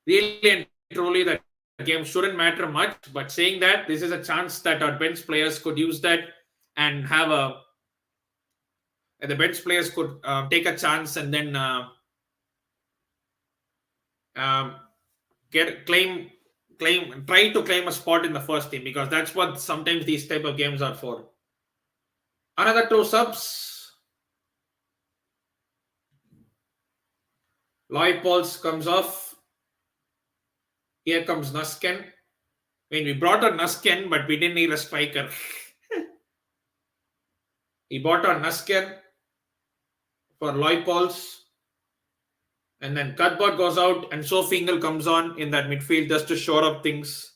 really and truly that game shouldn't matter much. But saying that, this is a chance that our bench players could use that and have a. And the bench players could take a chance and then um, try to claim a spot in the first team, because that's what sometimes these type of games are for. Another two subs. Loy comes off. Here comes Nusken. I mean, we brought on Nusken, but we didn't need a striker. He bought on Nusken for Loy and then Cuthbert goes out, and Sophie Ingle comes on in that midfield just to shore up things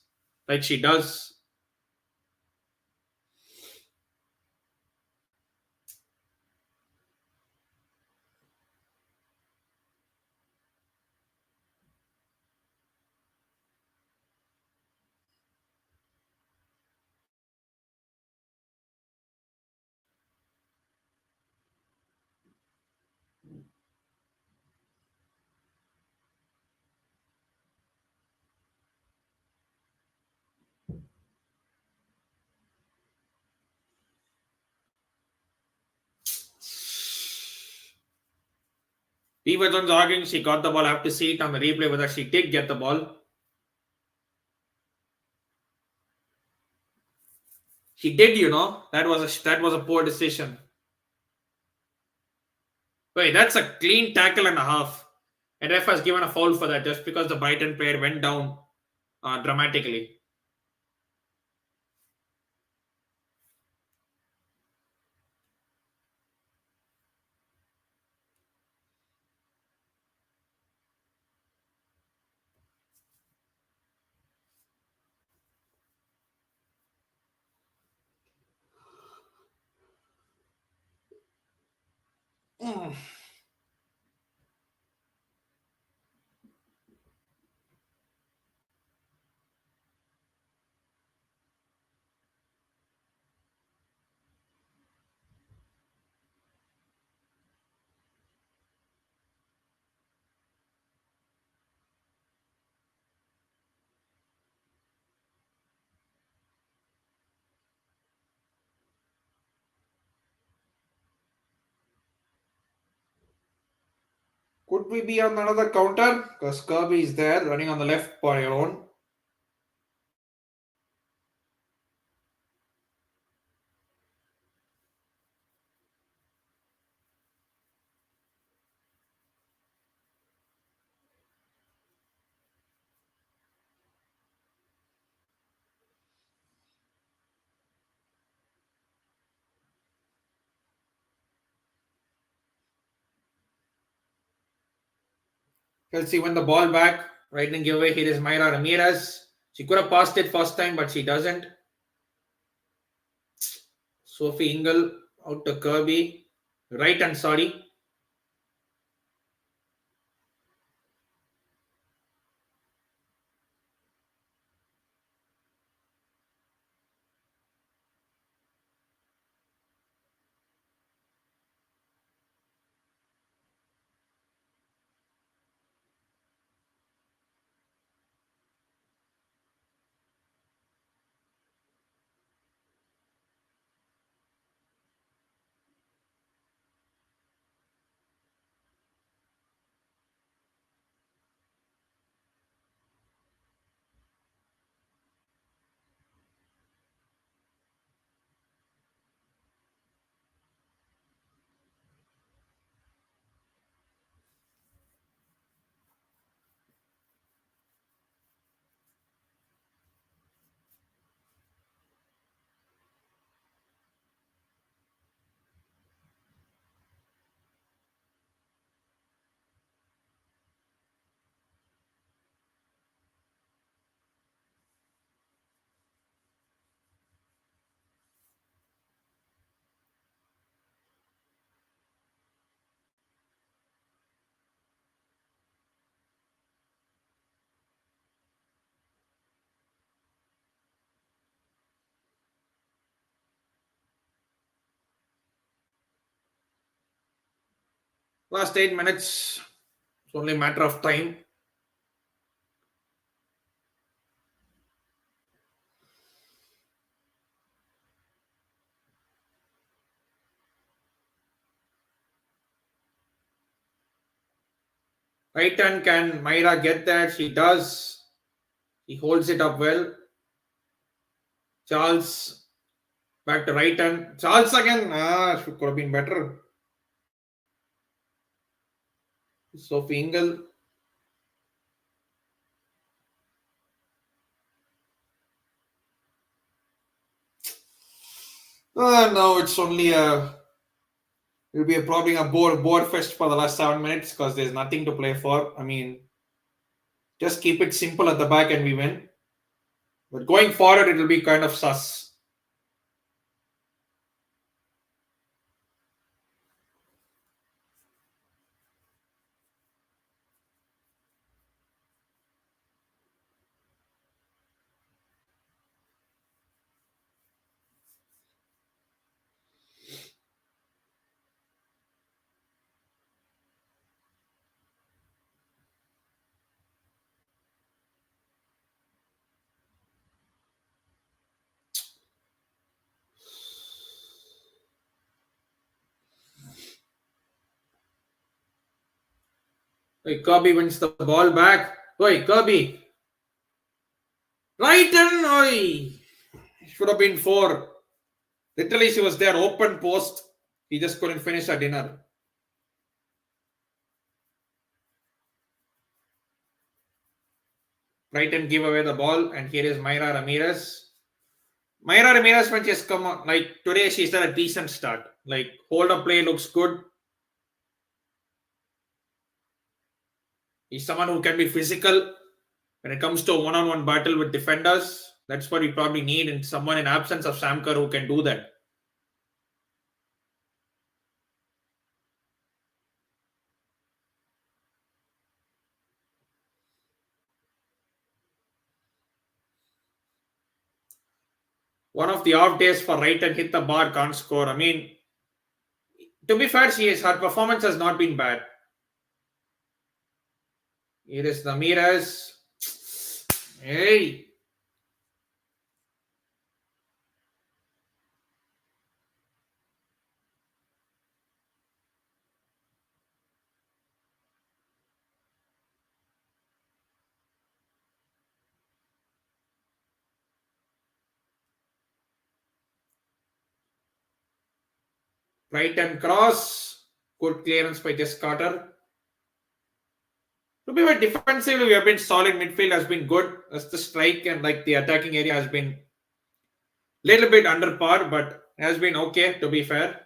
like she does. Everton's arguing she got the ball. I have to see it on the replay whether she did get the ball. She did, That was a poor decision. Wait, that's a clean tackle and a half. And ref has given a foul for that just because the Brighton player went down dramatically. Could we be on another counter? Because Kirby is there running on the left by alone. Chelsea win the ball back. Right giveaway. Here is Mayra Ramirez. She could have passed it first time, but she doesn't. Sophie Ingle out to Kirby. Right and sorry. Last 8 minutes. It's only a matter of time. Right hand, can Myra get that? She does. He holds it up well. Charles back to right hand. Charles again. Could have been better. Sophie Ingle. No, it's only a. It'll be probably a board fest for the last 7 minutes because there's nothing to play for. I mean, just keep it simple at the back and we win. But going forward, it'll be kind of sus. Hey, Kirby wins the ball back. Oi, Kirby. Right and oi. Should have been four. Literally, she was there, open post. He just couldn't finish her dinner. Brighton give away the ball, and here is Myra Ramirez. Myra Ramirez, when she's come on, like today, she's done a decent start. Like, hold up play looks good. He's someone who can be physical when it comes to a one-on-one battle with defenders. That's what we probably need, and someone in absence of Samkar who can do that. One of the off days for right and hit the bar, can't score. I mean, to be fair, her performance has not been bad. Here is Ramirez. Hey. Right and cross. Good clearance by Jess Carter. To be fair, defensively, we have been solid. Midfield has been good. As the strike and like the attacking area has been little bit under par, but has been okay, to be fair.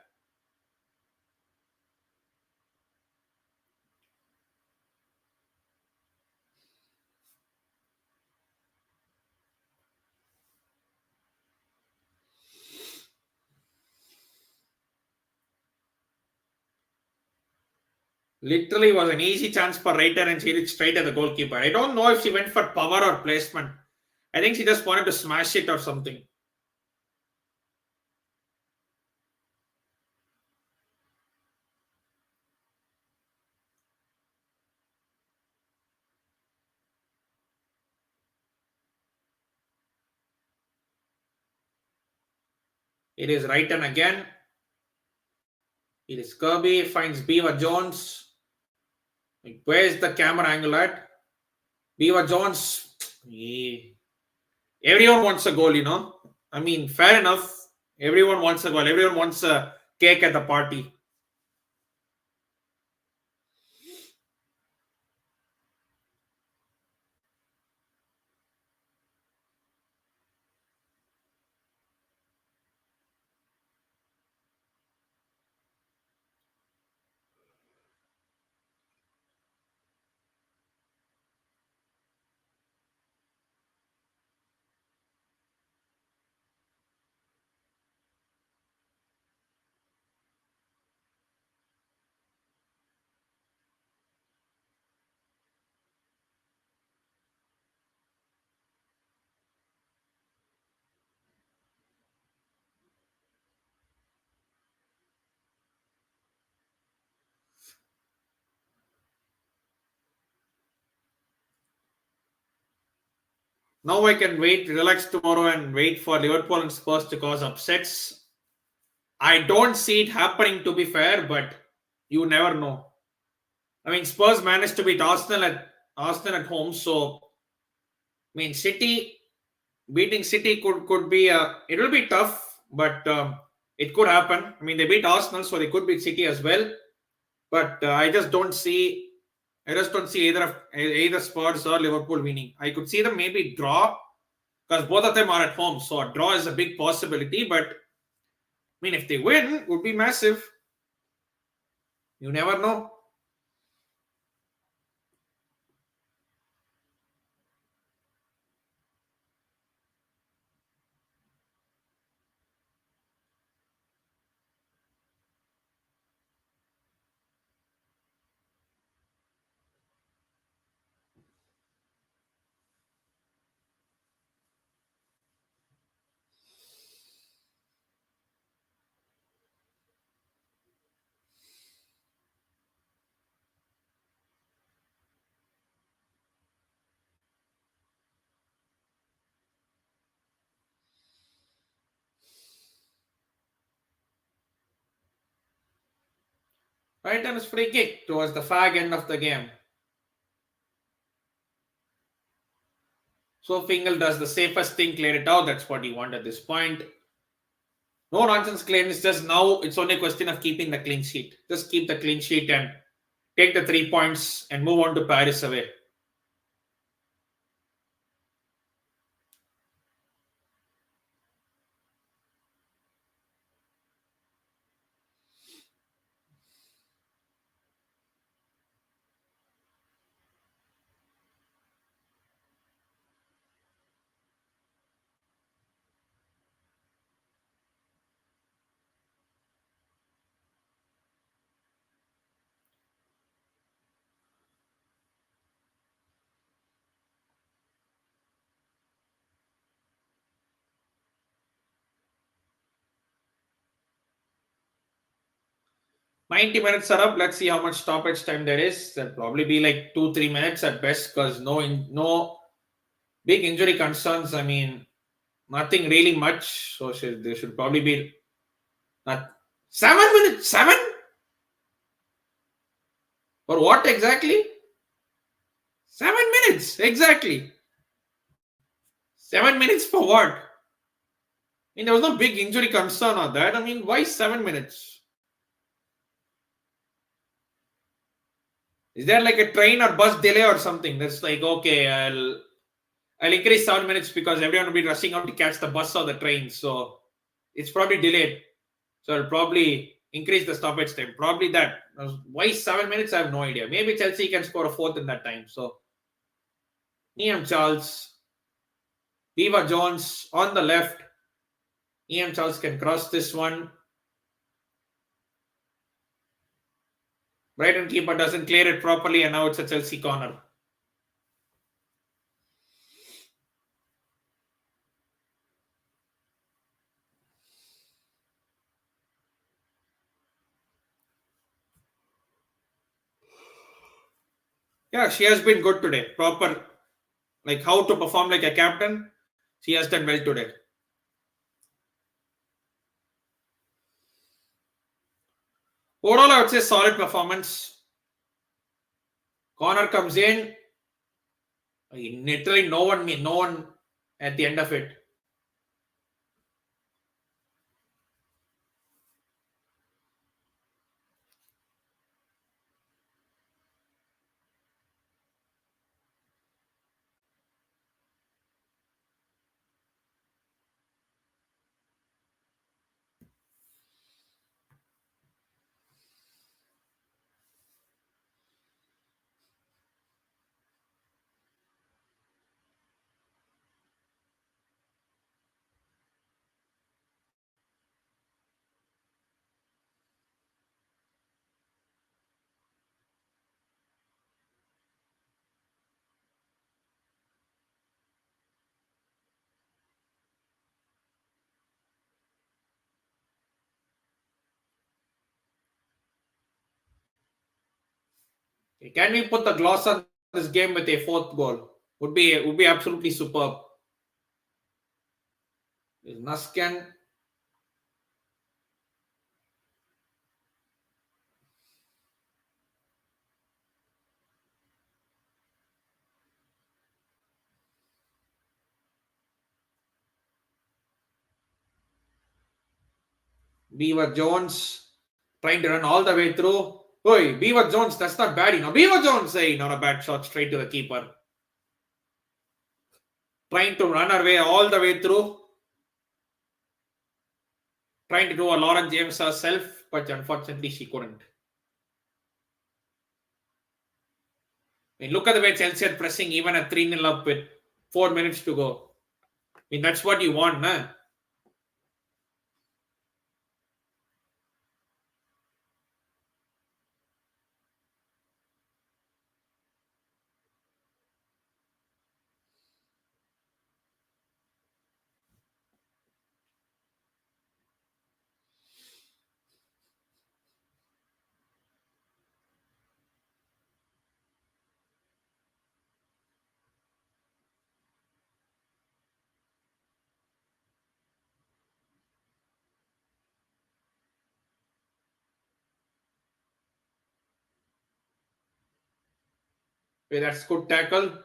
Literally was an easy chance for Reiter and she hit straight at the goalkeeper. I don't know if she went for power or placement. I think she just wanted to smash it or something. It is Reiter again. It is Kirby, finds Beaver Jones. Where's the camera angle at? Beaver Jones. Everyone wants a goal, you know. I mean, fair enough. Everyone wants a goal. Everyone wants a cake at the party. Now I can relax tomorrow and wait for Liverpool and Spurs to cause upsets. I don't see it happening, to be fair, but you never know. I mean, Spurs managed to beat Arsenal at home, so I mean, beating City could be it will be tough, but it could happen. I mean, they beat Arsenal, so they could beat City as well. But I just don't see either Spurs or Liverpool winning. I could see them maybe draw because both of them are at home, so a draw is a big possibility. But I mean, if they win, it would be massive. You never know. Brighton's free kick towards the fag end of the game. So Fingal does the safest thing, clear it out. That's what he wanted at this point. No nonsense claims. Just now, it's only a question of keeping the clean sheet. Just keep the clean sheet and take the 3 points and move on to Paris away. Ninety minutes are up. Let's see how much stoppage time there is. There'll probably be like 2-3 minutes at best because no big injury concerns. I mean, nothing really much. So there should probably be not 7 minutes. 7 for what exactly? 7 minutes exactly. 7 minutes for what? I mean, there was no big injury concern on that. I mean, why 7 minutes? Is there like a train or bus delay or something? That's like, okay, I'll increase 7 minutes because everyone will be rushing out to catch the bus or the train. So it's probably delayed. So I'll probably increase the stoppage time. Probably that. Why 7 minutes? I have no idea. Maybe Chelsea can score a fourth in that time. So Niam Charles, Viva Jones on the left. Niam Charles can cross this one. Brighton keeper doesn't clear it properly, and now it's a Chelsea corner. Yeah, she has been good today. Proper, like how to perform like a captain. She has done well today. Overall, I would say solid performance. Corner comes in. Literally no one at the end of it. Can we put the gloss on this game with a fourth goal? Would be absolutely superb. Nuskan. Beaver Jones trying to run all the way through. Oi, Beaver Jones, that's not bad, Beaver Jones, hey, not a bad shot, straight to the keeper. Trying to run her way all the way through. Trying to do a Lauren James herself, but unfortunately she couldn't. I mean, look at the way Chelsea are pressing even at 3-0 up with 4 minutes to go. I mean, that's what you want, nah? Okay, that's good tackle.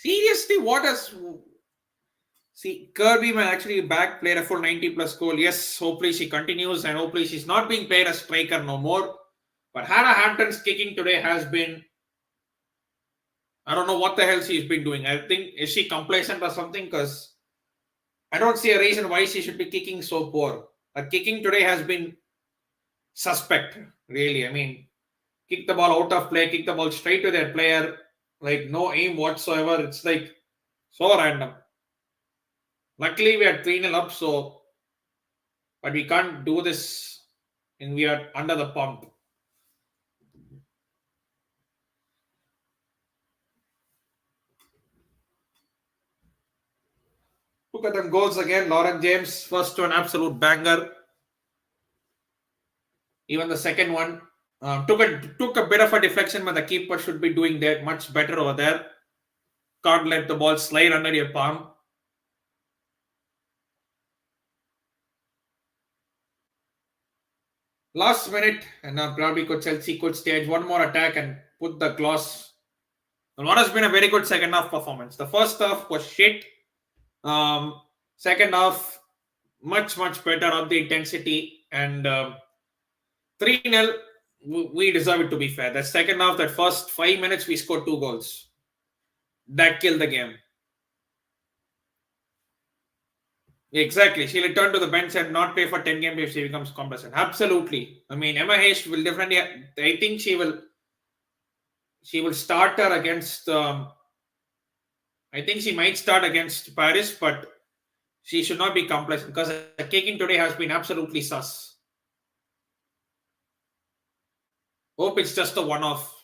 Seriously, what has... See, Kirby might actually back played a full 90 plus goal. Yes, hopefully she continues and hopefully she's not being paid as striker no more. But Hannah Hampton's kicking today has been... I don't know what the hell she's been doing. I think, is she complacent or something? Because I don't see a reason why she should be kicking so poor. Her kicking today has been suspect, really. I mean, kick the ball out of play, kick the ball straight to their player, like no aim whatsoever. It's like so random. Luckily, we are 3-0 up, so but we can't do this and we are under the pump. Look at them goals again. Lauren James, first one, absolute banger. Even the second one took a bit of a deflection, but the keeper should be doing that much better over there. Can't let the ball slide under your palm. Last minute, and now probably Chelsea could stage one more attack and put the gloss. And what has been a very good second half performance. The first half was shit. Second half, much better on the intensity. And 3-0, we deserve it to be fair. The second half, that first 5 minutes, we scored 2 goals. That killed the game. Exactly. She'll return to the bench and not play for 10 games if she becomes complacent. Absolutely. I mean, Emma Hayes will definitely... I think she will start her against... I think she might start against Paris, but she should not be complacent because the kicking today has been absolutely sus. Hope it's just a one-off.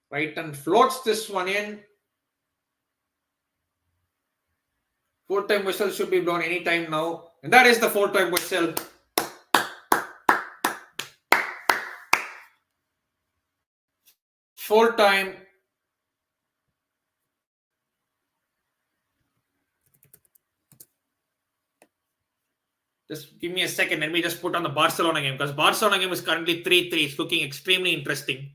Brighton floats this one in. Full-time whistle should be blown anytime now. And that is the full-time whistle. Full-time. Just give me a second. Let me just put on the Barcelona game because Barcelona game is currently 3-3. It's looking extremely interesting.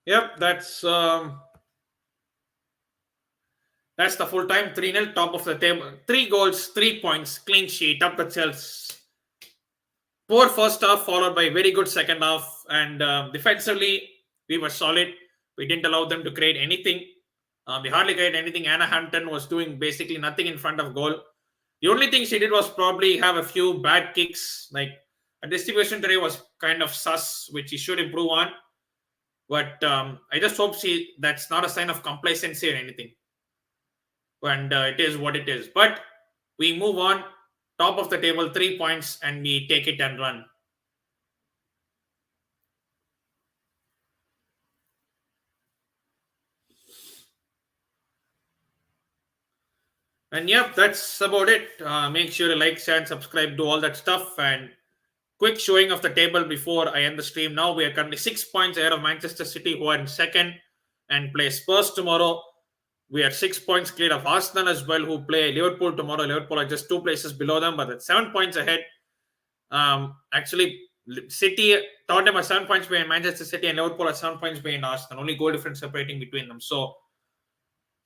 Yep, that's the full time 3-0, top of the table. 3 goals, 3 points, clean sheet, up the Chelsea. Poor first half, followed by very good second half. And defensively, we were solid. We didn't allow them to create anything. We hardly created anything. Anna Hampton was doing basically nothing in front of goal. The only thing she did was probably have a few bad kicks. Like a distribution today was kind of sus, which she should improve on. But I just hope that's not a sign of complacency or anything. And it is what it is. But we move on, top of the table, 3 points, and we take it and run. And yep, that's about it. Make sure you like, share, and subscribe, do all that stuff. And quick showing of the table before I end the stream. Now we are currently 6 points ahead of Manchester City, who are in second and play Spurs tomorrow. We are 6 points clear of Arsenal as well, who play Liverpool tomorrow. Liverpool are just 2 places below them, but that's 7 points ahead. Actually, City, Tottenham are 7 points behind Manchester City, and Liverpool are 7 points behind Arsenal. Only goal difference separating between them. So,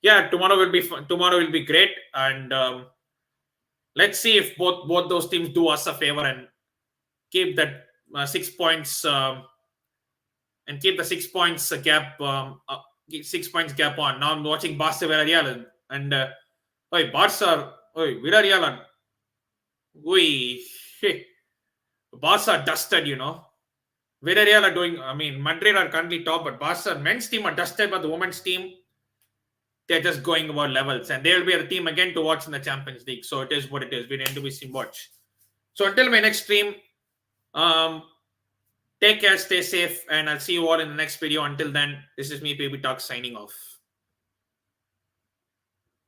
yeah, tomorrow will be fun. Tomorrow will be great, and let's see if both those teams do us a favor and keep that 6 points and keep the 6 points gap 6 points gap on. Now I'm watching Barca Villarreal and Barca Villarreal Barca dusted, Villarreal are doing, Madrid are currently top, but Barca men's team are dusted, but the women's team, they're just going about levels, and they'll be a team again to watch in the Champions League. So it is what it is. We need to be seen watch. So until my next stream, take care, stay safe, and I'll see you all in the next video. Until then, this is me, PB Talk, signing off.